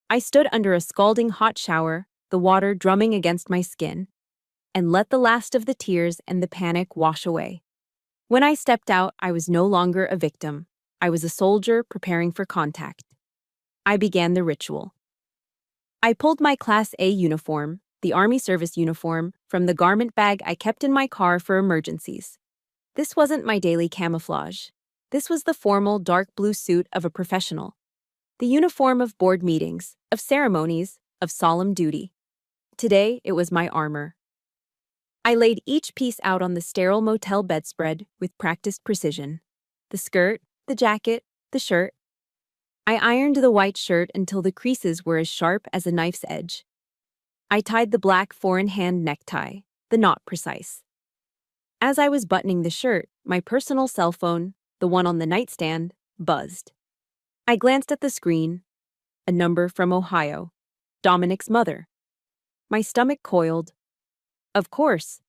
I stood under a scalding hot shower, the water drumming against my skin, and let the last of the tears and the panic wash away. When I stepped out, I was no longer a victim. I was a soldier preparing for contact. I began the ritual. I pulled my Class A uniform, the Army service uniform, from the garment bag I kept in my car for emergencies. This wasn't my daily camouflage. This was the formal dark blue suit of a professional. The uniform of board meetings, of ceremonies, of solemn duty. Today, it was my armor. I laid each piece out on the sterile motel bedspread with practiced precision. The skirt, the jacket, the shirt. I ironed the white shirt until the creases were as sharp as a knife's edge. I tied the black four-in-hand necktie, the knot precise. As I was buttoning the shirt, my personal cell phone, the one on the nightstand, buzzed. I glanced at the screen. A number from Ohio. Dominic's mother. My stomach coiled. Of course.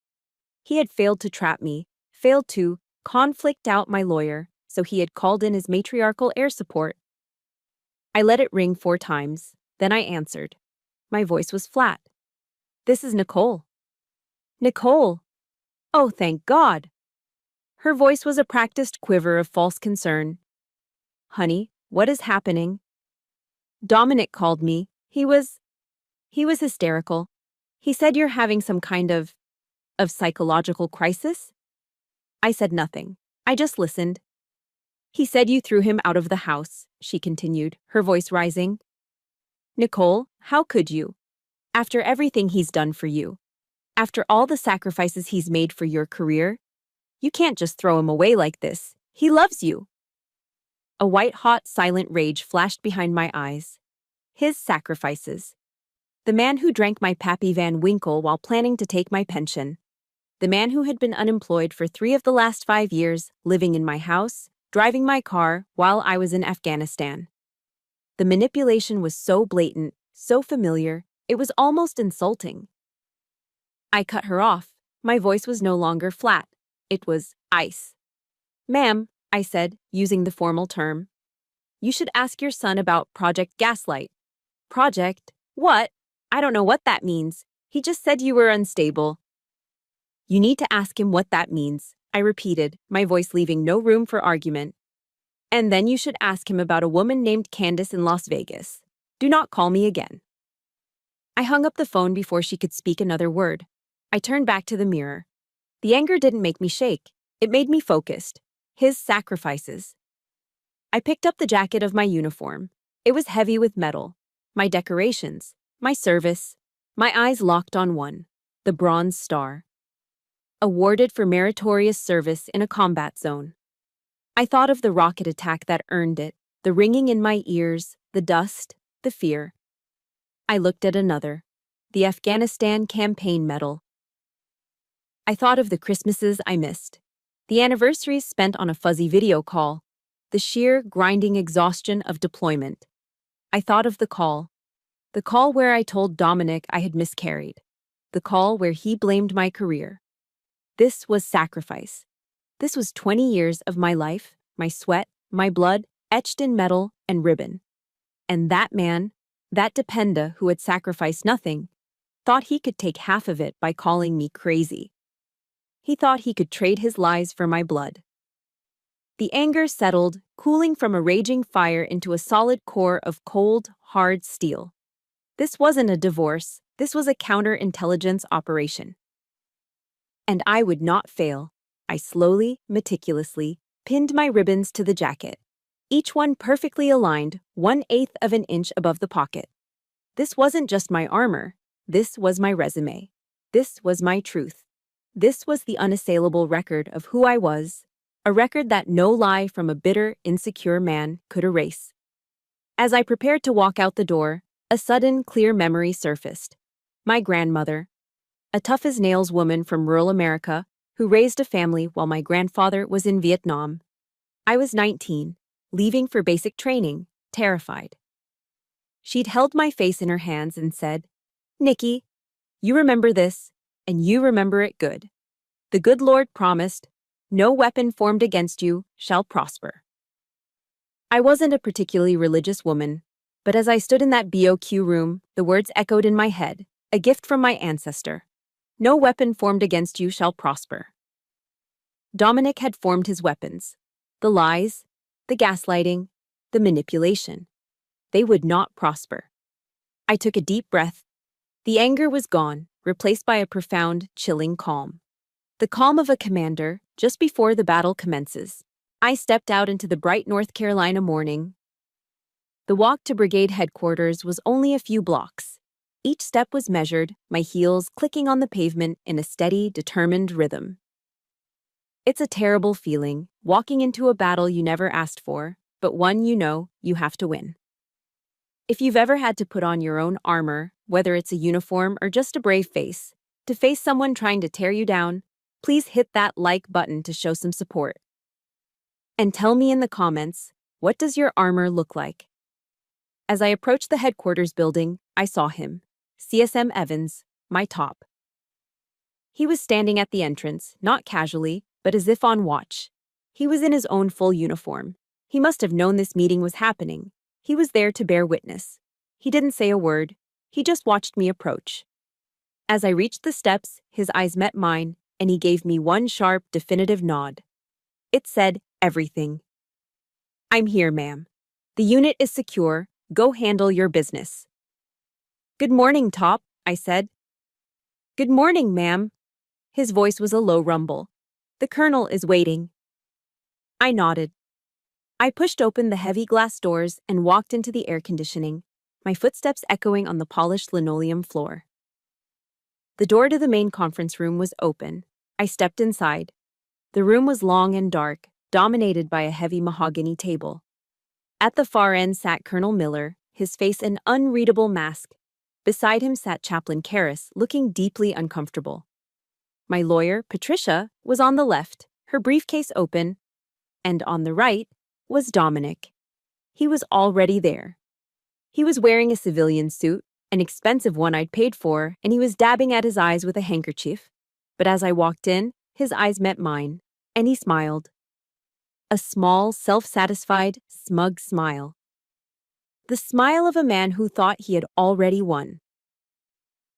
He had failed to trap me, failed to conflict out my lawyer, so he had called in his matriarchal air support. I let it ring 4 times, then I answered. My voice was flat. This is Nicole. Nicole. Oh, thank God. Her voice was a practiced quiver of false concern. Honey, what is happening? Dominic called me. He was hysterical. He said you're having some kind of psychological crisis? I said nothing. I just listened. He said you threw him out of the house, she continued, her voice rising. Nicole, how could you? After everything he's done for you. After all the sacrifices he's made for your career? You can't just throw him away like this. He loves you. A white-hot, silent rage flashed behind my eyes. His sacrifices. The man who drank my Pappy Van Winkle while planning to take my pension. The man who had been unemployed for 3 of the last 5 years, living in my house, driving my car while I was in Afghanistan. The manipulation was so blatant, so familiar, it was almost insulting. I cut her off. My voice was no longer flat. It was ice. Ma'am, I said, using the formal term. You should ask your son about Project Gaslight. Project? What? I don't know what that means. He just said you were unstable. You need to ask him what that means, I repeated, my voice leaving no room for argument. And then you should ask him about a woman named Candace in Las Vegas. Do not call me again. I hung up the phone before she could speak another word. I turned back to the mirror. The anger didn't make me shake. It made me focused. His sacrifices. I picked up the jacket of my uniform. It was heavy with metal. My decorations. My service. My eyes locked on one. The Bronze Star. Awarded for meritorious service in a combat zone. I thought of the rocket attack that earned it, the ringing in my ears, the dust, the fear. I looked at another. The Afghanistan Campaign Medal. I thought of the Christmases I missed. The anniversaries spent on a fuzzy video call. The sheer, grinding exhaustion of deployment. I thought of the call. The call where I told Dominic I had miscarried. The call where he blamed my career. This was sacrifice. This was 20 years of my life, my sweat, my blood, etched in metal and ribbon. And that man, that dependa who had sacrificed nothing, thought he could take half of it by calling me crazy. He thought he could trade his lies for my blood. The anger settled, cooling from a raging fire into a solid core of cold, hard steel. This wasn't a divorce, this was a counterintelligence operation. And I would not fail. I slowly, meticulously, pinned my ribbons to the jacket, each one perfectly aligned, 1/8 of an inch above the pocket. This wasn't just my armor, this was my resume. This was my truth. This was the unassailable record of who I was, a record that no lie from a bitter, insecure man could erase. As I prepared to walk out the door, a sudden, clear memory surfaced. My grandmother, a tough-as-nails woman from rural America who raised a family while my grandfather was in Vietnam. I was 19, leaving for basic training, terrified. She'd held my face in her hands and said, "Nikki, you remember this, and you remember it good. The good Lord promised, no weapon formed against you shall prosper." I wasn't a particularly religious woman, but as I stood in that BOQ room, the words echoed in my head, a gift from my ancestor. No weapon formed against you shall prosper. Dominic had formed his weapons. The lies, the gaslighting, the manipulation. They would not prosper. I took a deep breath. The anger was gone, replaced by a profound, chilling calm. The calm of a commander just before the battle commences. I stepped out into the bright North Carolina morning. The walk to brigade headquarters was only a few blocks. Each step was measured, my heels clicking on the pavement in a steady, determined rhythm. It's a terrible feeling, walking into a battle you never asked for, but one you have to win. If you've ever had to put on your own armor, whether it's a uniform or just a brave face, to face someone trying to tear you down, please hit that like button to show some support. And tell me in the comments, what does your armor look like? As I approached the headquarters building, I saw him, CSM Evans, my top. He was standing at the entrance, not casually, but as if on watch. He was in his own full uniform. He must have known this meeting was happening. He was there to bear witness. He didn't say a word. He just watched me approach. As I reached the steps, his eyes met mine, and he gave me one sharp, definitive nod. It said everything. I'm here, ma'am. The unit is secure. Go handle your business. Good morning, Top, I said. Good morning, ma'am. His voice was a low rumble. The colonel is waiting. I nodded. I pushed open the heavy glass doors and walked into the air conditioning, my footsteps echoing on the polished linoleum floor. The door to the main conference room was open. I stepped inside. The room was long and dark, dominated by a heavy mahogany table. At the far end sat Colonel Miller, his face an unreadable mask. Beside him sat Chaplain Karras, looking deeply uncomfortable. My lawyer, Patricia, was on the left, her briefcase open, and on the right was Dominic. He was already there. He was wearing a civilian suit, an expensive one I'd paid for, and he was dabbing at his eyes with a handkerchief. But as I walked in, his eyes met mine, and he smiled. A small, self-satisfied, smug smile. The smile of a man who thought he had already won.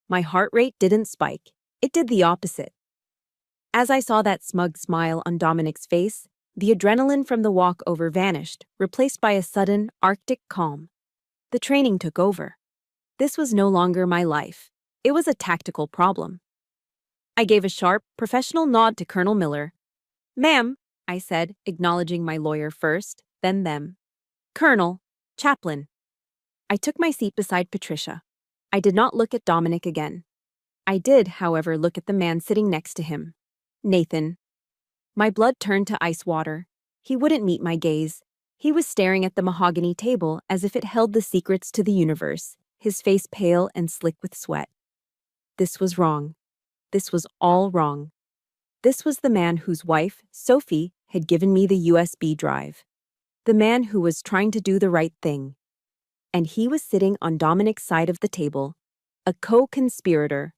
My heart rate didn't spike. It did the opposite. As I saw that smug smile on Dominic's face, the adrenaline from the walk over vanished, replaced by a sudden, Arctic calm. The training took over. This was no longer my life. It was a tactical problem. I gave a sharp, professional nod to Colonel Miller. Ma'am, I said, acknowledging my lawyer first, then them. Colonel, Chaplain. I took my seat beside Patricia. I did not look at Dominic again. I did, however, look at the man sitting next to him. Nathan. My blood turned to ice water. He wouldn't meet my gaze. He was staring at the mahogany table as if it held the secrets to the universe, his face pale and slick with sweat. This was wrong. This was all wrong. This was the man whose wife, Sophie, had given me the USB drive. The man who was trying to do the right thing. And he was sitting on Dominic's side of the table, a co-conspirator,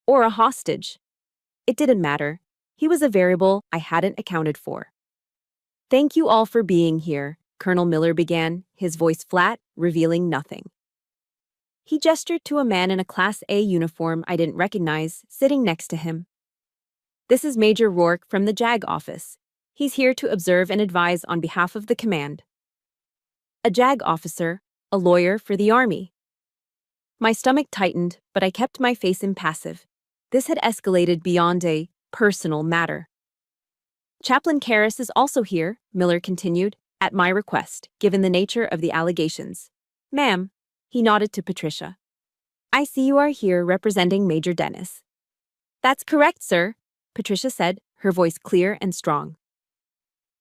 or a hostage. It didn't matter. He was a variable I hadn't accounted for. Thank you all for being here, Colonel Miller began, his voice flat, revealing nothing. He gestured to a man in a Class A uniform I didn't recognize, sitting next to him. This is Major Rourke from the JAG office. He's here to observe and advise on behalf of the command. A JAG officer, a lawyer for the Army. My stomach tightened, but I kept my face impassive. This had escalated beyond a personal matter. Chaplain Karras is also here, Miller continued, at my request, given the nature of the allegations. Ma'am, he nodded to Patricia. I see you are here representing Major Dennis. That's correct, sir, Patricia said, her voice clear and strong.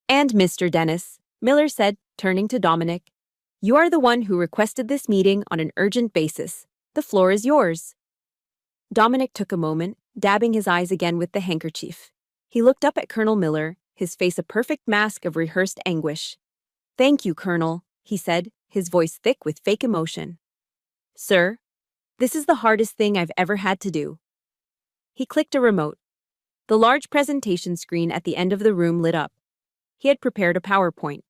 And Mr. Dennis, Miller said, turning to Dominic. You are the one who requested this meeting on an urgent basis. The floor is yours. Dominic took a moment, dabbing his eyes again with the handkerchief. He looked up at Colonel Miller, his face a perfect mask of rehearsed anguish. Thank you, Colonel, he said, his voice thick with fake emotion. Sir, this is the hardest thing I've ever had to do. He clicked a remote. The large presentation screen at the end of the room lit up. He had prepared a PowerPoint.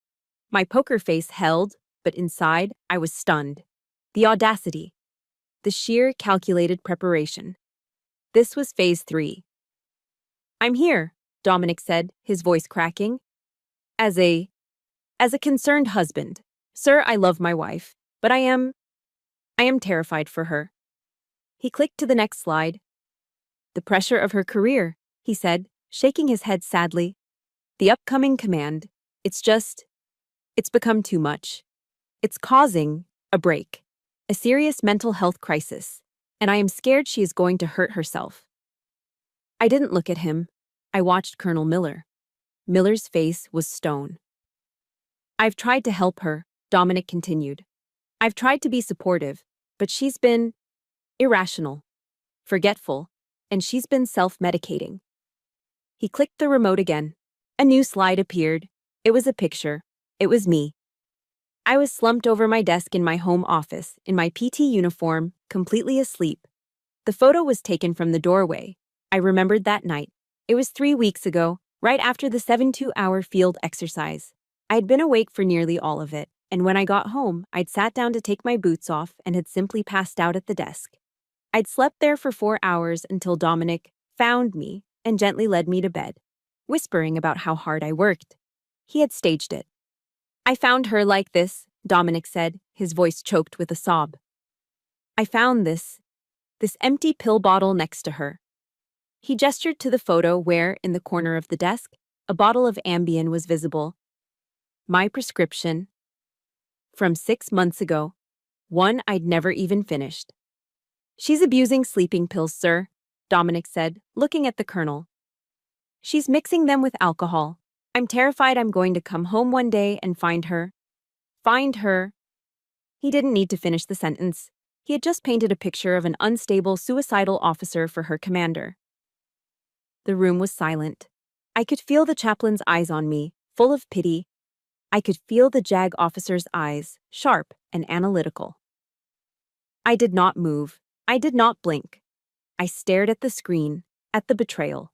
My poker face held, but inside I was stunned. The audacity. The sheer calculated preparation. This was Phase 3. I'm here, Dominic said, his voice cracking. As a concerned husband. Sir, I love my wife, but I am terrified for her. He clicked to the next slide. The pressure of her career, he said, shaking his head sadly. The upcoming command, it's become too much. It's causing a break, a serious mental health crisis, and I am scared she is going to hurt herself. I didn't look at him. I watched Colonel Miller. Miller's face was stone. I've tried to help her, Dominic continued. I've tried to be supportive, but she's been irrational, forgetful, and she's been self-medicating. He clicked the remote again. A new slide appeared. It was a picture. It was me. I was slumped over my desk in my home office, in my PT uniform, completely asleep. The photo was taken from the doorway. I remembered that night. It was 3 weeks ago, right after the 72-hour field exercise. I had been awake for nearly all of it, and when I got home, I'd sat down to take my boots off and had simply passed out at the desk. I'd slept there for 4 hours until Dominic found me and gently led me to bed, whispering about how hard I worked. He had staged it. I found her like this, Dominic said, his voice choked with a sob. I found this empty pill bottle next to her. He gestured to the photo where, in the corner of the desk, a bottle of Ambien was visible. My prescription. From 6 months ago. One I'd never even finished. She's abusing sleeping pills, sir, Dominic said, looking at the colonel. She's mixing them with alcohol. I'm terrified I'm going to come home one day and find her. Find her. He didn't need to finish the sentence. He had just painted a picture of an unstable, suicidal officer for her commander. The room was silent. I could feel the chaplain's eyes on me, full of pity. I could feel the JAG officer's eyes, sharp and analytical. I did not move. I did not blink. I stared at the screen, at the betrayal.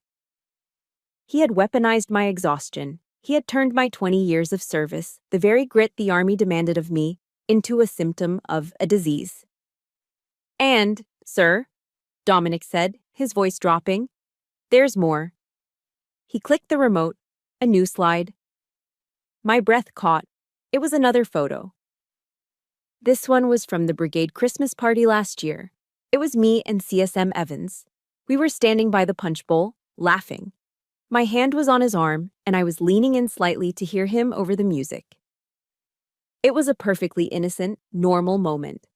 He had weaponized my exhaustion. He had turned my 20 years of service, the very grit the Army demanded of me, into a symptom of a disease. And, sir, Dominic said, his voice dropping, there's more. He clicked the remote, a new slide. My breath caught. It was another photo. This one was from the brigade Christmas party last year. It was me and CSM Evans. We were standing by the punch bowl, laughing. My hand was on his arm, and I was leaning in slightly to hear him over the music. It was a perfectly innocent, normal moment.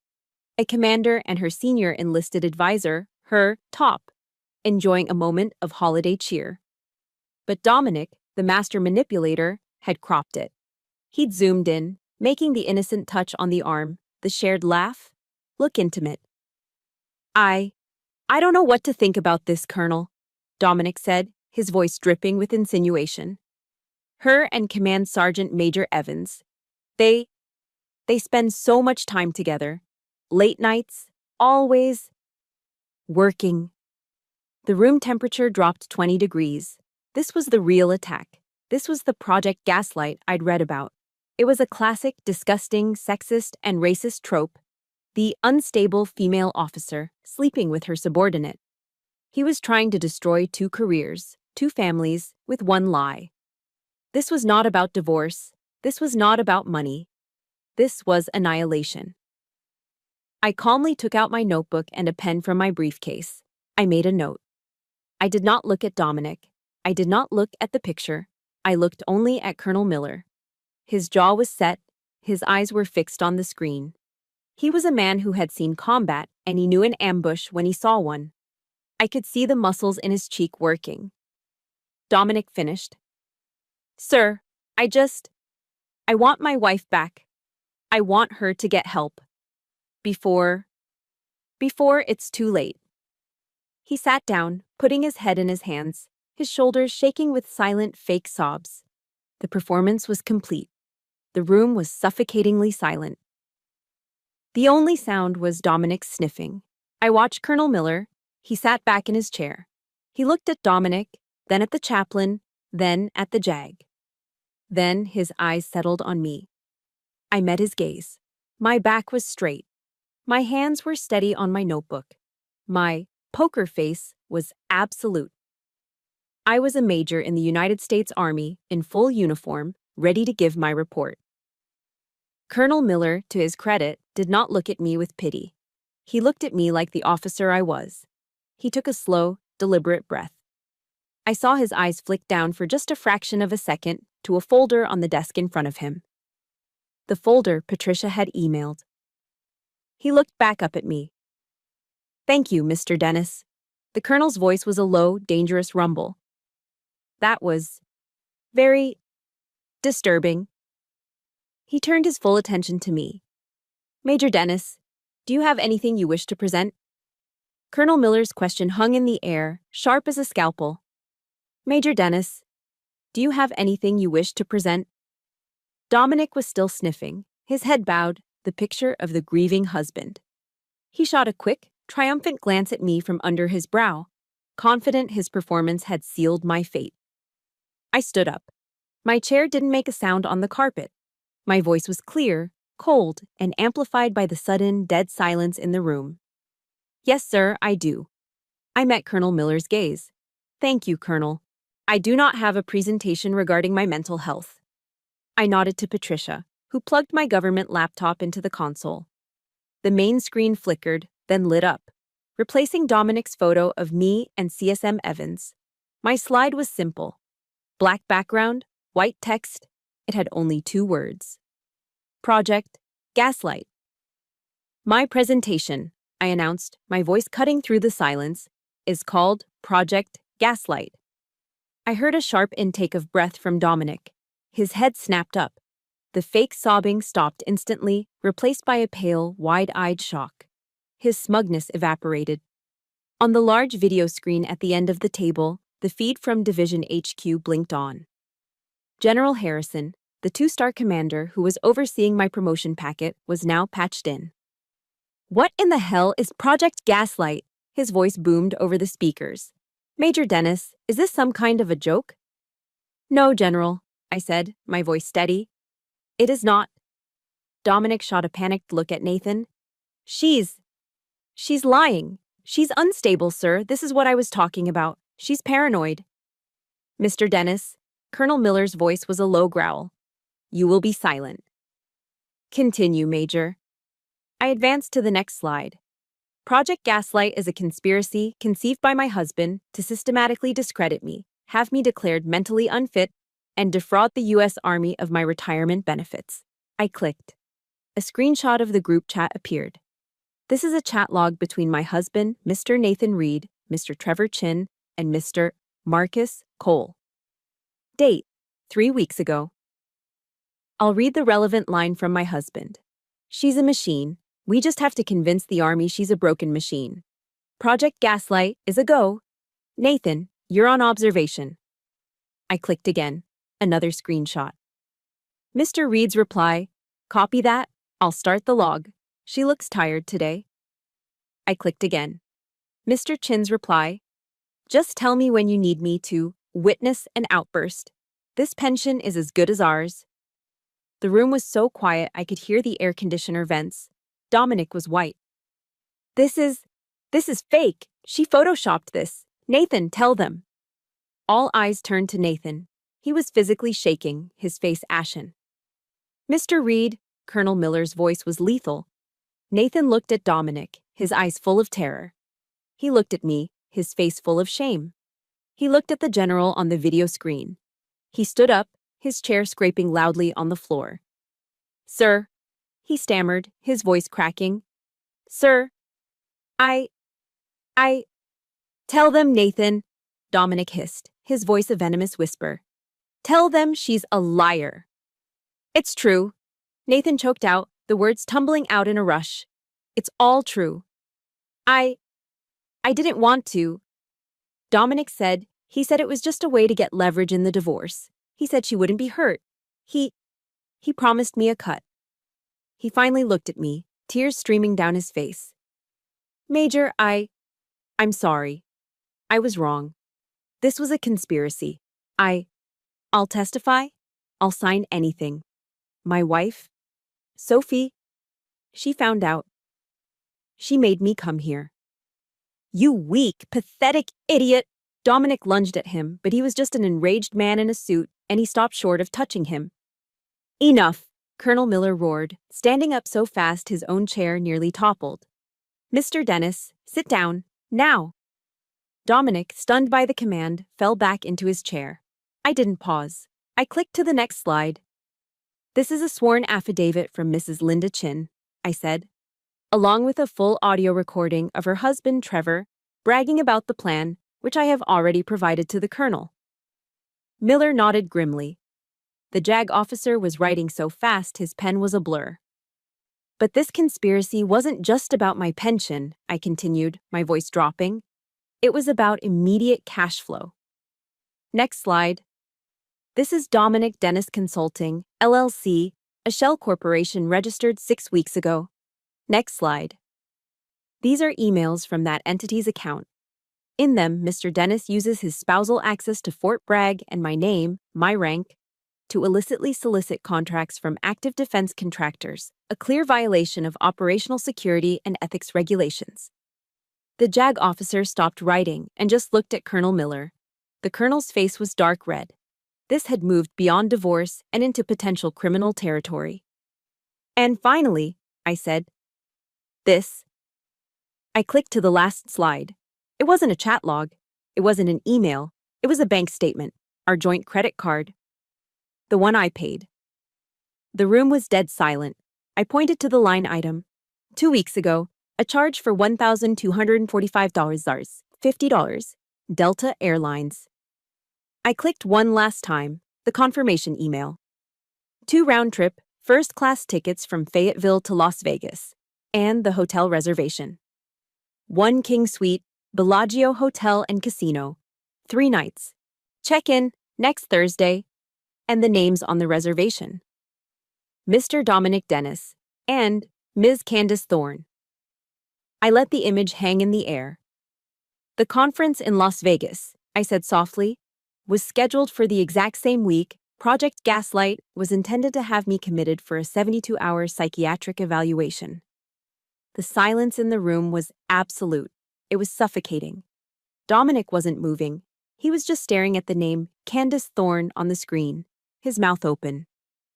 A commander and her senior enlisted advisor, her top, enjoying a moment of holiday cheer. But Dominic, the master manipulator, had cropped it. He'd zoomed in, making the innocent touch on the arm, the shared laugh, look intimate. I don't know what to think about this, Colonel, Dominic said, his voice dripping with insinuation. Her and Command Sergeant Major Evans, they spend so much time together. Late nights, always working. The room temperature dropped 20 degrees. This was the real attack. This was the Project Gaslight I'd read about. It was a classic, disgusting, sexist, and racist trope. The unstable female officer sleeping with her subordinate. He was trying to destroy 2 careers, 2 families, with one lie. This was not about divorce. This was not about money. This was annihilation. I calmly took out my notebook and a pen from my briefcase. I made a note. I did not look at Dominic. I did not look at the picture. I looked only at Colonel Miller. His jaw was set. His eyes were fixed on the screen. He was a man who had seen combat, and he knew an ambush when he saw one. I could see the muscles in his cheek working. Dominic finished. Sir, I want my wife back. I want her to get help. Before it's too late. He sat down, putting his head in his hands, his shoulders shaking with silent, fake sobs. The performance was complete. The room was suffocatingly silent. The only sound was Dominic's sniffing. I watched Colonel Miller. He sat back in his chair. He looked at Dominic, then at the chaplain, then at the JAG. Then his eyes settled on me. I met his gaze. My back was straight. My hands were steady on my notebook. My poker face was absolute. I was a major in the United States Army, in full uniform, ready to give my report. Colonel Miller, to his credit, did not look at me with pity. He looked at me like the officer I was. He took a slow, deliberate breath. I saw his eyes flick down for just a fraction of a second to a folder on the desk in front of him. The folder Patricia had emailed. He looked back up at me. Thank you, Mr. Dennis. The colonel's voice was a low, dangerous rumble. That was very disturbing. He turned his full attention to me. Major Dennis, do you have anything you wish to present? Colonel Miller's question hung in the air, sharp as a scalpel. Major Dennis, do you have anything you wish to present? Dominic was still sniffing, his head bowed, the picture of the grieving husband. He shot a quick, triumphant glance at me from under his brow, confident his performance had sealed my fate. I stood up. My chair didn't make a sound on the carpet. My voice was clear, cold, and amplified by the sudden, dead silence in the room. Yes, sir, I do. I met Colonel Miller's gaze. Thank you, Colonel. I do not have a presentation regarding my mental health. I nodded to Patricia, who plugged my government laptop into the console. The main screen flickered, then lit up, replacing Dominic's photo of me and CSM Evans. My slide was simple. Black background, white text. It had only 2 words. Project Gaslight. My presentation, I announced, my voice cutting through the silence, is called Project Gaslight. I heard a sharp intake of breath from Dominic. His head snapped up. The fake sobbing stopped instantly, replaced by a pale, wide-eyed shock. His smugness evaporated. On the large video screen at the end of the table, the feed from Division HQ blinked on. General Harrison, the 2-star commander who was overseeing my promotion packet, was now patched in. What in the hell is Project Gaslight? His voice boomed over the speakers. Major Dennis, is this some kind of a joke? No, General, I said, my voice steady. It is not. Dominic shot a panicked look at Nathan. She's lying. She's unstable, sir. This is what I was talking about. She's paranoid. Mr. Dennis, Colonel Miller's voice was a low growl. You will be silent. Continue, Major. I advanced to the next slide. Project Gaslight is a conspiracy conceived by my husband to systematically discredit me, have me declared mentally unfit, and defraud the U.S. Army of my retirement benefits. I clicked. A screenshot of the group chat appeared. This is a chat log between my husband, Mr. Nathan Reed, Mr. Trevor Chin, and Mr. Marcus Cole. Date: 3 weeks ago. I'll read the relevant line from my husband. She's a machine. We just have to convince the Army she's a broken machine. Project Gaslight is a go. Nathan, you're on observation. I clicked again. Another screenshot. Mr. Reed's reply, copy that, I'll start the log. She looks tired today. I clicked again. Mr. Chin's reply, just tell me when you need me to witness an outburst. This pension is as good as ours. The room was so quiet I could hear the air conditioner vents. Dominic was white. This is fake. She photoshopped this. Nathan, tell them. All eyes turned to Nathan. He was physically shaking, his face ashen. Mr. Reed, Colonel Miller's voice was lethal. Nathan looked at Dominic, his eyes full of terror. He looked at me, his face full of shame. He looked at the general on the video screen. He stood up, his chair scraping loudly on the floor. Sir, he stammered, his voice cracking. Sir, I... Tell them, Nathan, Dominic hissed, his voice a venomous whisper. Tell them she's a liar. It's true. Nathan choked out, the words tumbling out in a rush. It's all true. I didn't want to. Dominic said, he said it was just a way to get leverage in the divorce. He said she wouldn't be hurt. He promised me a cut. He finally looked at me, tears streaming down his face. Major, I'm sorry. I was wrong. This was a conspiracy. I'll testify. I'll sign anything. My wife, Sophie, she found out. She made me come here. You weak, pathetic idiot! Dominic lunged at him, but he was just an enraged man in a suit, and he stopped short of touching him. Enough, Colonel Miller roared, standing up so fast his own chair nearly toppled. Mr. Dennis, sit down, now. Dominic, stunned by the command, fell back into his chair. I didn't pause. I clicked to the next slide. This is a sworn affidavit from Mrs. Linda Chin, I said, along with a full audio recording of her husband, Trevor, bragging about the plan, which I have already provided to the colonel. Miller nodded grimly. The JAG officer was writing so fast his pen was a blur. But this conspiracy wasn't just about my pension, I continued, my voice dropping. It was about immediate cash flow. Next slide. This is Dominic Dennis Consulting, LLC, a shell corporation registered 6 weeks ago. Next slide. These are emails from that entity's account. In them, Mr. Dennis uses his spousal access to Fort Bragg and my name, my rank, to illicitly solicit contracts from active defense contractors, a clear violation of operational security and ethics regulations. The JAG officer stopped writing and just looked at Colonel Miller. The colonel's face was dark red. This had moved beyond divorce and into potential criminal territory. And finally, I said, this. I clicked to the last slide. It wasn't a chat log. It wasn't an email. It was a bank statement, our joint credit card. The one I paid. The room was dead silent. I pointed to the line item. 2 weeks ago, a charge for $1,245, $50, Delta Airlines. I clicked one last time, the confirmation email. 2 round-trip, first-class tickets from Fayetteville to Las Vegas, and the hotel reservation. 1 king suite, Bellagio Hotel and Casino, 3 nights. Check-in next Thursday, and the names on the reservation. Mr. Dominic Dennis and Ms. Candace Thorne. I let the image hang in the air. The conference in Las Vegas, I said softly, was scheduled for the exact same week. Project Gaslight was intended to have me committed for a 72-hour psychiatric evaluation. The silence in the room was absolute. It was suffocating. Dominic wasn't moving. He was just staring at the name Candace Thorne on the screen, his mouth open.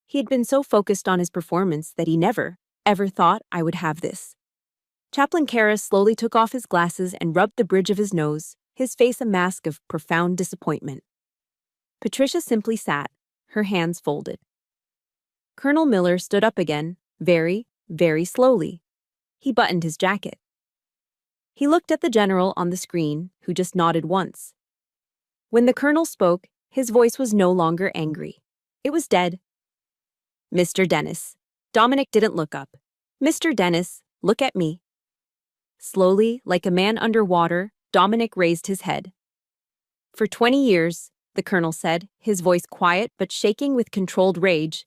He had been so focused on his performance that he never, ever thought I would have this. Chaplain Karras slowly took off his glasses and rubbed the bridge of his nose, his face a mask of profound disappointment. Patricia simply sat, her hands folded. Colonel Miller stood up again, very, very slowly. He buttoned his jacket. He looked at the general on the screen, who just nodded once. When the colonel spoke, his voice was no longer angry. It was dead. Mr. Dennis. Dominic didn't look up. Mr. Dennis, look at me. Slowly, like a man underwater, Dominic raised his head. For 20 years, the colonel said, his voice quiet but shaking with controlled rage,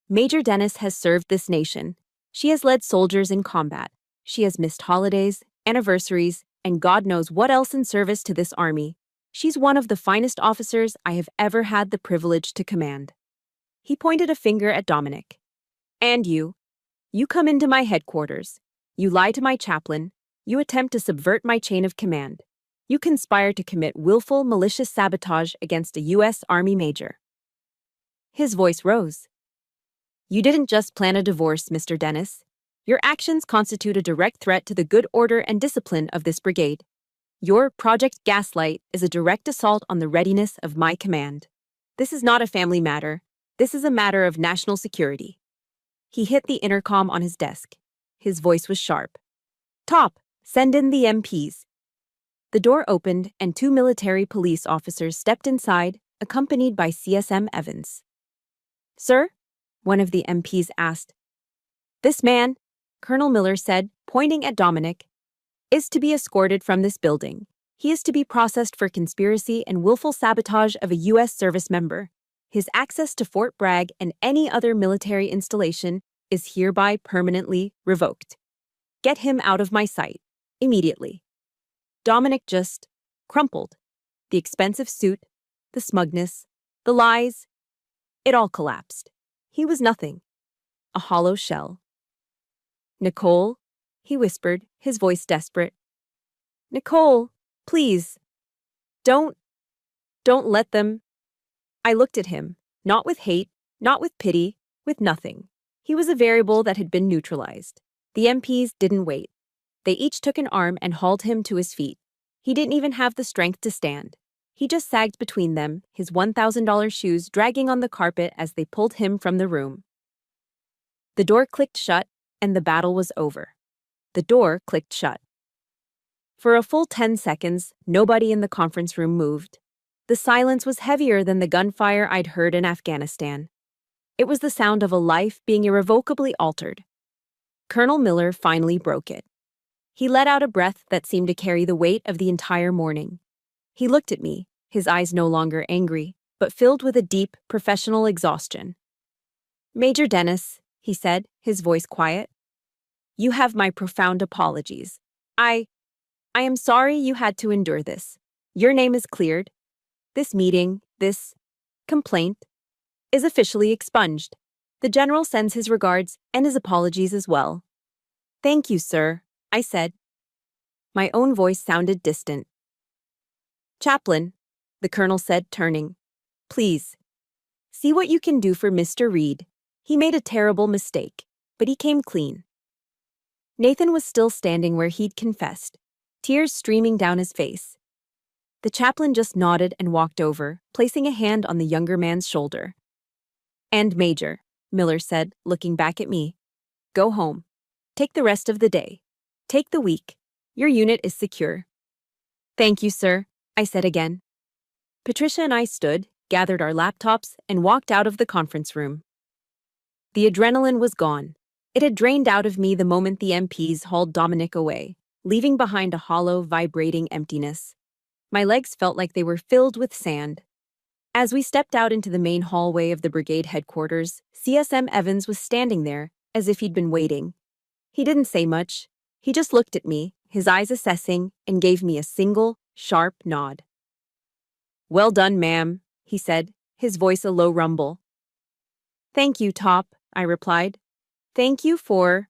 Major Dennis has served this nation. She has led soldiers in combat. She has missed holidays, anniversaries, and God knows what else in service to this army. She's one of the finest officers I have ever had the privilege to command. He pointed a finger at Dominic. And you. You come into my headquarters. You lie to my chaplain. You attempt to subvert my chain of command. You conspire to commit willful, malicious sabotage against a U.S. Army major. His voice rose. You didn't just plan a divorce, Mr. Dennis. Your actions constitute a direct threat to the good order and discipline of this brigade. Your Project Gaslight is a direct assault on the readiness of my command. This is not a family matter. This is a matter of national security. He hit the intercom on his desk. His voice was sharp. Top, send in the MPs. The door opened and 2 military police officers stepped inside, accompanied by CSM Evans. Sir? One of the MPs asked. This man, Colonel Miller said, pointing at Dominic, is to be escorted from this building. He is to be processed for conspiracy and willful sabotage of a U.S. service member. His access to Fort Bragg and any other military installation is hereby permanently revoked. Get him out of my sight, immediately. Dominic just crumpled. The expensive suit, the smugness, the lies, it all collapsed. He was nothing. A hollow shell. Nicole, he whispered, his voice desperate. Nicole, please. Don't let them. I looked at him, not with hate, not with pity, with nothing. He was a variable that had been neutralized. The MPs didn't wait. They each took an arm and hauled him to his feet. He didn't even have the strength to stand. He just sagged between them, his $1,000 shoes dragging on the carpet as they pulled him from the room. The door clicked shut, and the battle was over. The door clicked shut. For a full 10 seconds, nobody in the conference room moved. The silence was heavier than the gunfire I'd heard in Afghanistan. It was the sound of a life being irrevocably altered. Colonel Miller finally broke it. He let out a breath that seemed to carry the weight of the entire morning. He looked at me, his eyes no longer angry, but filled with a deep, professional exhaustion. "Major Dennis," he said, his voice quiet, "you have my profound apologies. I am sorry you had to endure this. Your name is cleared. This meeting, this complaint, is officially expunged. The General sends his regards and his apologies as well." "Thank you, sir," I said. My own voice sounded distant. "Chaplain," the Colonel said, turning, "please, see what you can do for Mr. Reed. He made a terrible mistake, but he came clean." Nathan was still standing where he'd confessed, tears streaming down his face. The chaplain just nodded and walked over, placing a hand on the younger man's shoulder. "And Major," Miller said, looking back at me, "go home. Take the rest of the day. Take the week. Your unit is secure." "Thank you, sir," I said again. Patricia and I stood, gathered our laptops, and walked out of the conference room. The adrenaline was gone. It had drained out of me the moment the MPs hauled Dominic away, leaving behind a hollow, vibrating emptiness. My legs felt like they were filled with sand. As we stepped out into the main hallway of the brigade headquarters, CSM Evans was standing there, as if he'd been waiting. He didn't say much. He just looked at me, his eyes assessing, and gave me a single, sharp nod. "Well done, ma'am," he said, his voice a low rumble. "Thank you, Top," I replied. "Thank you for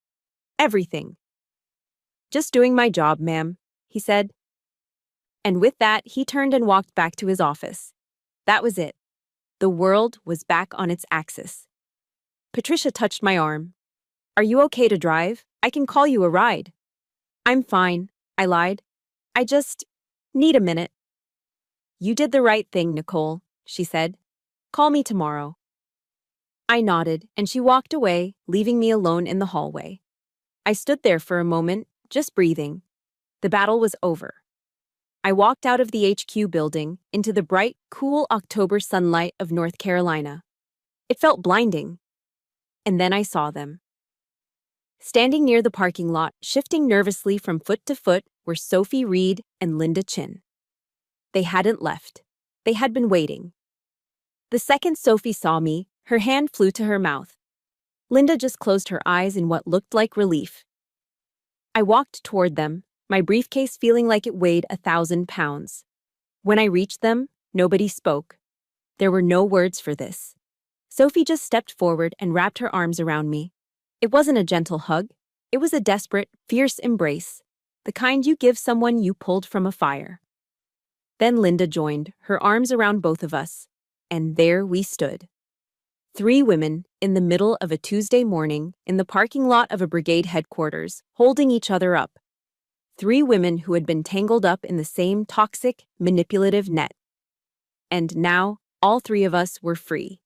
everything." "Just doing my job, ma'am," he said. And with that, he turned and walked back to his office. That was it. The world was back on its axis. Patricia touched my arm. "Are you okay to drive? I can call you a ride." "I'm fine," I lied. "I just need a minute." "You did the right thing, Nicole," she said. "Call me tomorrow." I nodded, and she walked away, leaving me alone in the hallway. I stood there for a moment, just breathing. The battle was over. I walked out of the HQ building into the bright, cool October sunlight of North Carolina. It felt blinding. And then I saw them. Standing near the parking lot, shifting nervously from foot to foot, were Sophie Reed and Linda Chin. They hadn't left. They had been waiting. The second Sophie saw me, her hand flew to her mouth. Linda just closed her eyes in what looked like relief. I walked toward them, my briefcase feeling like it weighed 1,000 pounds. When I reached them, nobody spoke. There were no words for this. Sophie just stepped forward and wrapped her arms around me. It wasn't a gentle hug. It was a desperate, fierce embrace, the kind you give someone you pulled from a fire. Then Linda joined, her arms around both of us, and there we stood. 3 women in the middle of a Tuesday morning in the parking lot of a brigade headquarters, holding each other up. 3 women who had been tangled up in the same toxic, manipulative net. And now, all 3 of us were free.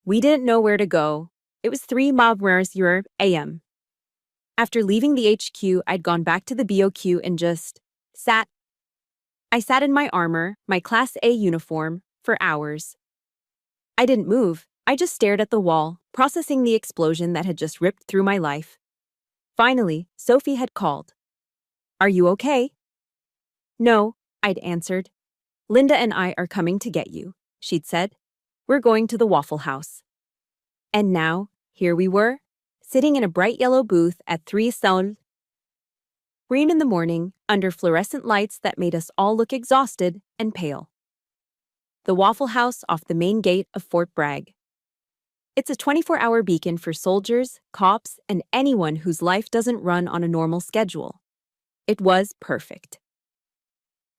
We didn't know where to go. It was 3 Mauves a.m. After leaving the HQ, I'd gone back to the BOQ and just sat. I sat in my armor, my Class A uniform, for hours. I didn't move. I just stared at the wall, processing the explosion that had just ripped through my life. Finally, Sophie had called. "Are you okay?" "No," I'd answered. "Linda and I are coming to get you," she'd said. "We're going to the Waffle House." And now, here we were, sitting in a bright yellow booth at 3 Saul. Green in the morning, under fluorescent lights that made us all look exhausted and pale. The Waffle House off the main gate of Fort Bragg. It's a 24-hour beacon for soldiers, cops, and anyone whose life doesn't run on a normal schedule. It was perfect.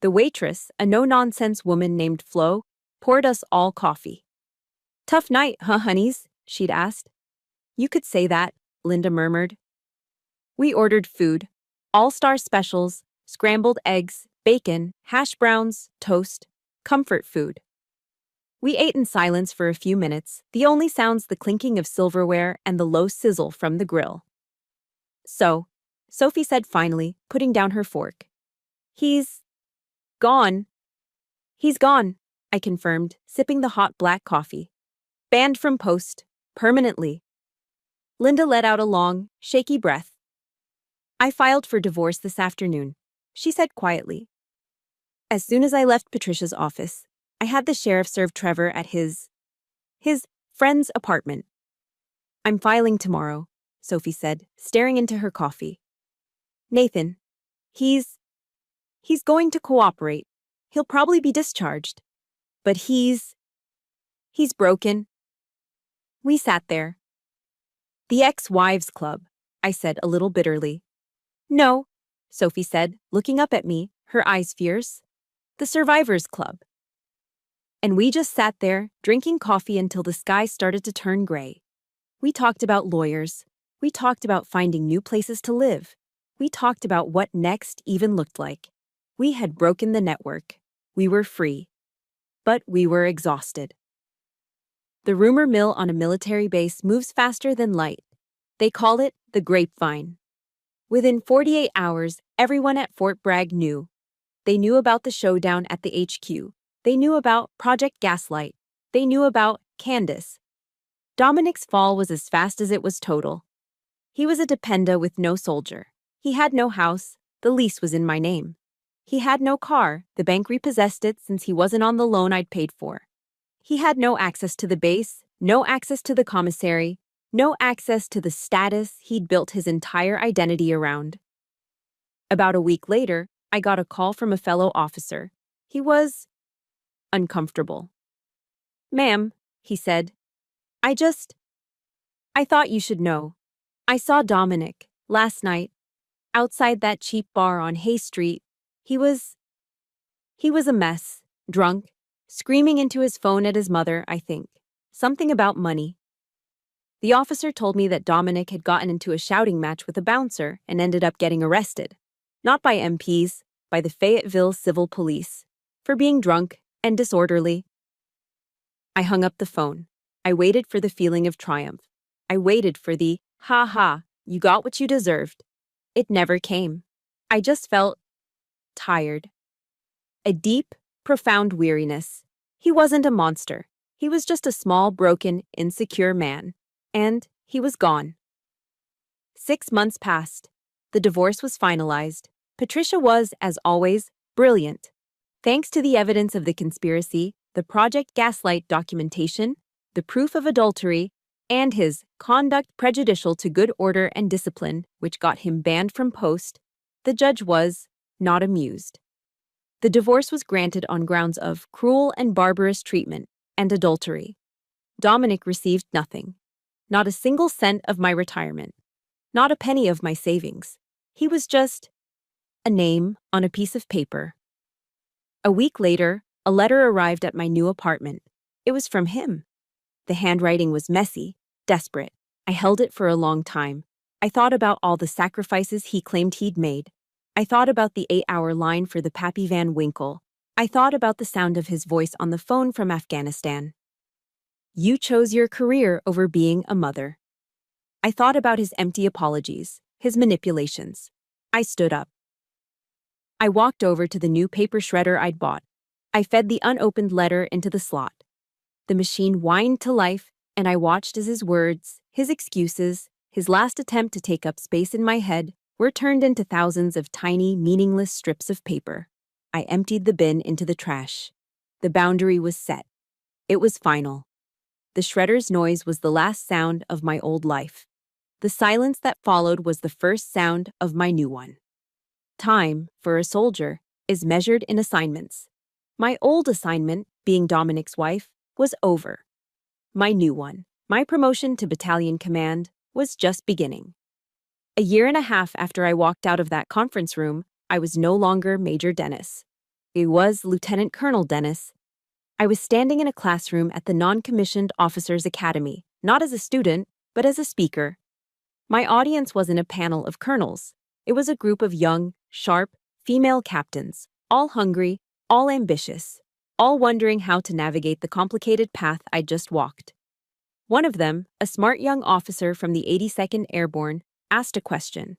The waitress, a no-nonsense woman named Flo, poured us all coffee. "Tough night, huh, honeys?" she'd asked. "You could say that," Linda murmured. We ordered food, all-star specials, scrambled eggs, bacon, hash browns, toast, comfort food. We ate in silence for a few minutes, the only sounds the clinking of silverware and the low sizzle from the grill. "So," Sophie said finally, putting down her fork. He's gone." "He's gone," I confirmed, sipping the hot black coffee. "Banned from post. Permanently. Linda let out a long, shaky breath. I filed for divorce this afternoon, she said quietly. As soon as I left Patricia's office, I had the sheriff serve Trevor at his friend's apartment. I'm filing tomorrow, Sophie said, staring into her coffee. Nathan, he's going to cooperate. He'll probably be discharged. But he's broken. We sat there. The ex-wives club, I said a little bitterly. No, Sophie said, looking up at me, her eyes fierce. The survivors club. And we just sat there, drinking coffee until the sky started to turn gray. We talked about lawyers. We talked about finding new places to live. We talked about what next even looked like. We had broken the network. We were free. But we were exhausted. The rumor mill on a military base moves faster than light. They call it the grapevine. Within 48 hours, everyone at Fort Bragg knew. They knew about the showdown at the HQ. They knew about Project Gaslight. They knew about Candace. Dominic's fall was as fast as it was total. He was a dependa with no soldier. He had no house. The lease was in my name. He had no car. The bank repossessed it since he wasn't on the loan I'd paid for. He had no access to the base, no access to the commissary, no access to the status he'd built his entire identity around. About a week later, I got a call from a fellow officer. He was uncomfortable. Ma'am, he said, I thought you should know. I saw Dominic last night, outside that cheap bar on Hay Street. He was a mess, drunk, screaming into his phone at his mother, I think. Something about money. The officer told me that Dominic had gotten into a shouting match with a bouncer and ended up getting arrested. Not by MPs, by the Fayetteville Civil Police, for being drunk and disorderly. I hung up the phone. I waited for the feeling of triumph. I waited for the, ha, you got what you deserved. It never came. I just felt tired. A deep, profound weariness. He wasn't a monster. He was just a small, broken, insecure man. And he was gone. 6 months passed. The divorce was finalized. Patricia was, as always, brilliant. Thanks to the evidence of the conspiracy, the Project Gaslight documentation, the proof of adultery, and his conduct prejudicial to good order and discipline, which got him banned from post, the judge was not amused. The divorce was granted on grounds of cruel and barbarous treatment and adultery. Dominic received nothing. Not a single cent of my retirement. Not a penny of my savings. He was just a name on a piece of paper. A week later, a letter arrived at my new apartment. It was from him. The handwriting was messy, desperate. I held it for a long time. I thought about all the sacrifices he claimed he'd made. I thought about the 8-hour line for the Pappy Van Winkle. I thought about the sound of his voice on the phone from Afghanistan. You chose your career over being a mother. I thought about his empty apologies, his manipulations. I stood up. I walked over to the new paper shredder I'd bought. I fed the unopened letter into the slot. The machine whined to life, and I watched as his words, his excuses, his last attempt to take up space in my head were turned into thousands of tiny, meaningless strips of paper. I emptied the bin into the trash. The boundary was set. It was final. The shredder's noise was the last sound of my old life. The silence that followed was the first sound of my new one. Time, for a soldier, is measured in assignments. My old assignment, being Dominic's wife, was over. My new one, my promotion to battalion command, was just beginning. A year and a half after I walked out of that conference room, I was no longer Major Dennis. I was Lieutenant Colonel Dennis. I was standing in a classroom at the Non-Commissioned Officers Academy, not as a student, but as a speaker. My audience wasn't a panel of colonels. It was a group of young, sharp, female captains, all hungry, all ambitious, all wondering how to navigate the complicated path I'd just walked. One of them, a smart young officer from the 82nd Airborne, asked a question.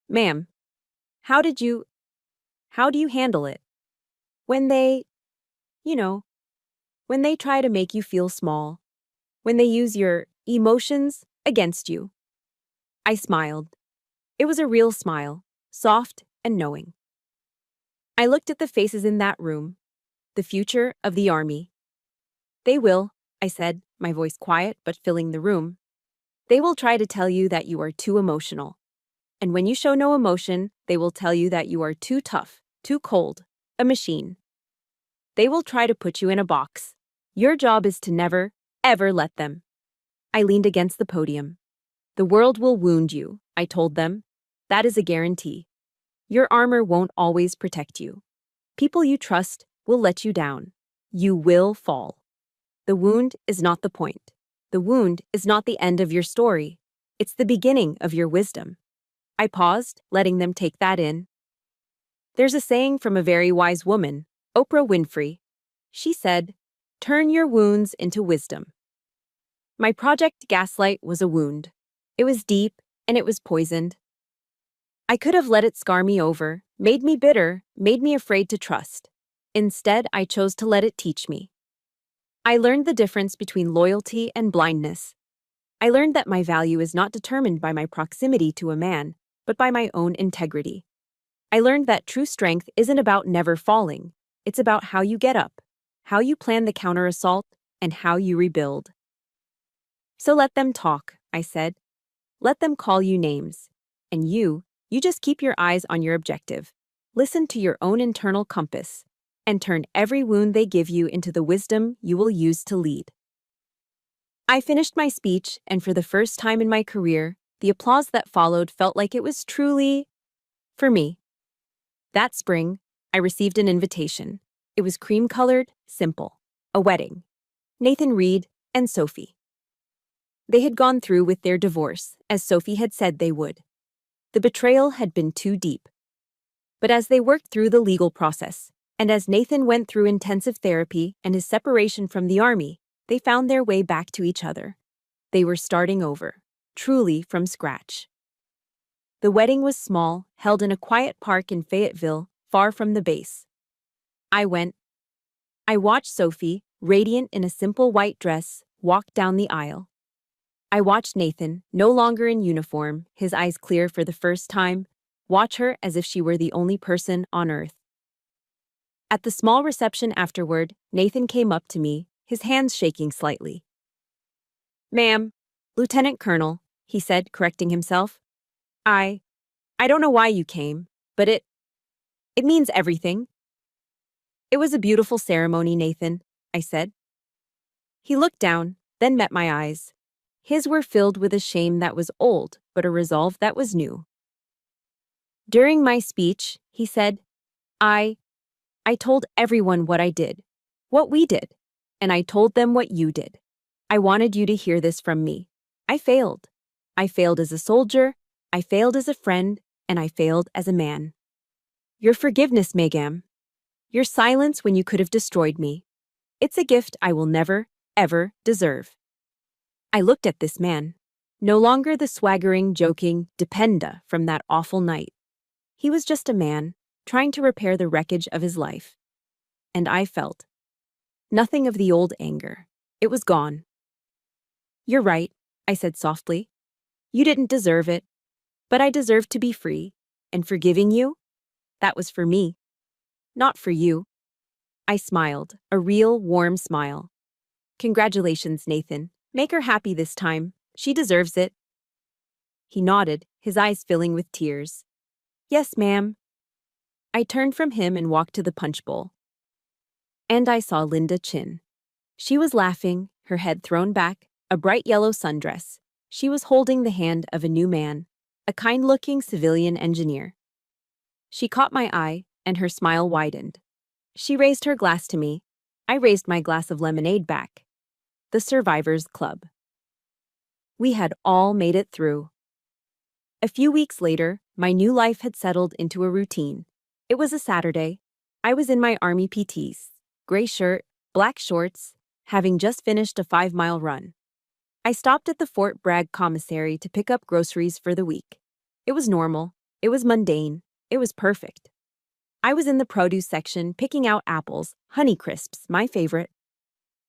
Ma'am, how do you handle it? When they, when they try to make you feel small, when they use your Emotions against you. I smiled. It was a real smile, soft and knowing. I looked at the faces in that room, the future of the army. They will, I said, my voice quiet but filling the room. They will try to tell you that you are too emotional. And when you show no emotion, they will tell you that you are too tough, too cold, a machine. They will try to put you in a box. Your job is to never, ever let them. I leaned against the podium. The world will wound you, I told them. That is a guarantee. Your armor won't always protect you. People you trust will let you down. You will fall. The wound is not the point. The wound is not the end of your story. It's the beginning of your wisdom. I paused, letting them take that in. There's a saying from a very wise woman, Oprah Winfrey. She said, "Turn your wounds into wisdom." My project Gaslight was a wound. It was deep, and it was poisoned. I could have let it scar me over, made me bitter, made me afraid to trust. Instead, I chose to let it teach me. I learned the difference between loyalty and blindness. I learned that my value is not determined by my proximity to a man, but by my own integrity. I learned that true strength isn't about never falling. It's about how you get up, how you plan the counter-assault, and how you rebuild. So let them talk, I said. Let them call you names. And you just keep your eyes on your objective. Listen to your own internal compass, and turn every wound they give you into the wisdom you will use to lead. I finished my speech, and for the first time in my career, the applause that followed felt like it was truly for me. That spring, I received an invitation. It was cream-colored, simple. A wedding. Nathan Reed and Sophie. They had gone through with their divorce, as Sophie had said they would. The betrayal had been too deep. But as they worked through the legal process, and as Nathan went through intensive therapy and his separation from the army, they found their way back to each other. They were starting over, truly from scratch. The wedding was small, held in a quiet park in Fayetteville, far from the base. I went. I watched Sophie, radiant in a simple white dress, walk down the aisle. I watched Nathan, no longer in uniform, his eyes clear for the first time, watch her as if she were the only person on earth. At the small reception afterward, Nathan came up to me, his hands shaking slightly. "Ma'am, Lieutenant Colonel," he said, correcting himself. I don't know why you came, but it means everything." "It was a beautiful ceremony, Nathan," I said. He looked down, then met my eyes. His were filled with a shame that was old, but a resolve that was new. "During my speech," he said, I told everyone what I did, what we did, and I told them what you did. I wanted you to hear this from me. I failed. I failed as a soldier, I failed as a friend, and I failed as a man. Your forgiveness, Megam. Your silence when you could have destroyed me. It's a gift I will never, ever deserve." I looked at this man. No longer the swaggering, joking Dependa from that awful night. He was just a man, trying to repair the wreckage of his life. And I felt nothing of the old anger. It was gone. "You're right," I said softly. "You didn't deserve it. But I deserved to be free. And forgiving you? That was for me. Not for you." I smiled, a real, warm smile. "Congratulations, Nathan. Make her happy this time. She deserves it." He nodded, his eyes filling with tears. "Yes, ma'am." I turned from him and walked to the punch bowl. And I saw Linda Chin. She was laughing, her head thrown back, a bright yellow sundress. She was holding the hand of a new man, a kind-looking civilian engineer. She caught my eye, and her smile widened. She raised her glass to me. I raised my glass of lemonade back. The Survivors Club. We had all made it through. A few weeks later, my new life had settled into a routine. It was a Saturday. I was in my Army PTs, gray shirt, black shorts, having just finished a 5-mile run. I stopped at the Fort Bragg commissary to pick up groceries for the week. It was normal. It was mundane. It was perfect. I was in the produce section picking out apples, Honeycrisps, my favorite.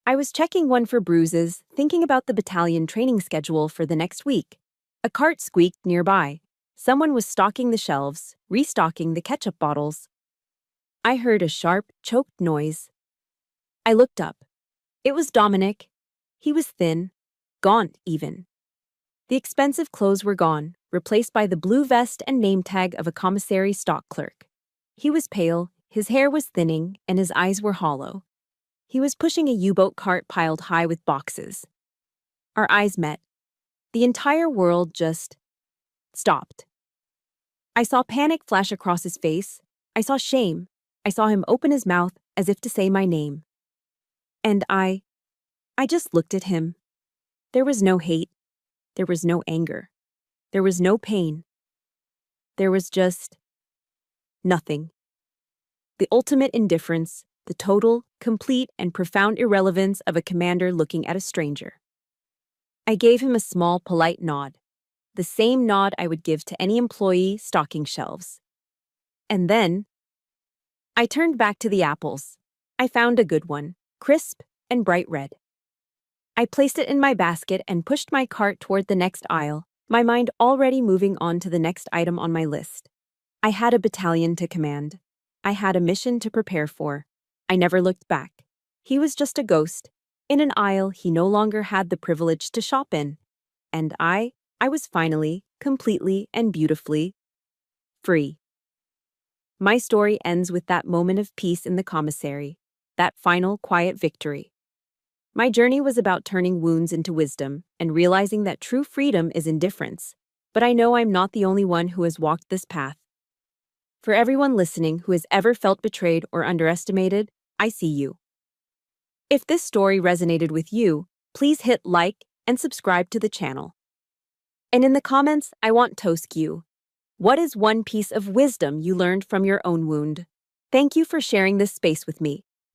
I was checking one for bruises, thinking about the battalion training schedule for the next week. A cart squeaked nearby. Someone was stocking the shelves, restocking the ketchup bottles. I heard a sharp, choked noise. I looked up. It was Dominic. He was thin, gaunt even. The expensive clothes were gone, replaced by the blue vest and name tag of a commissary stock clerk. He was pale, his hair was thinning, and his eyes were hollow. He was pushing a U-boat cart piled high with boxes. Our eyes met. The entire world just stopped. I saw panic flash across his face. I saw shame. I saw him open his mouth as if to say my name. And I just looked at him. There was no hate. There was no anger. There was no pain. There was just nothing. The ultimate indifference, the total, complete, and profound irrelevance of a commander looking at a stranger. I gave him a small, polite nod, the same nod I would give to any employee stocking shelves. And then, I turned back to the apples. I found a good one, crisp and bright red. I placed it in my basket and pushed my cart toward the next aisle, my mind already moving on to the next item on my list. I had a battalion to command. I had a mission to prepare for. I never looked back. He was just a ghost, in an aisle he no longer had the privilege to shop in. And I was finally, completely, and beautifully free. My story ends with that moment of peace in the commissary, that final, quiet victory. My journey was about turning wounds into wisdom and realizing that true freedom is indifference. But I know I'm not the only one who has walked this path. For everyone listening who has ever felt betrayed or underestimated, I see you. If this story resonated with you, please hit like and subscribe to the channel. And in the comments, I want to ask you, what is one piece of wisdom you learned from your own wound? Thank you for sharing this space with me.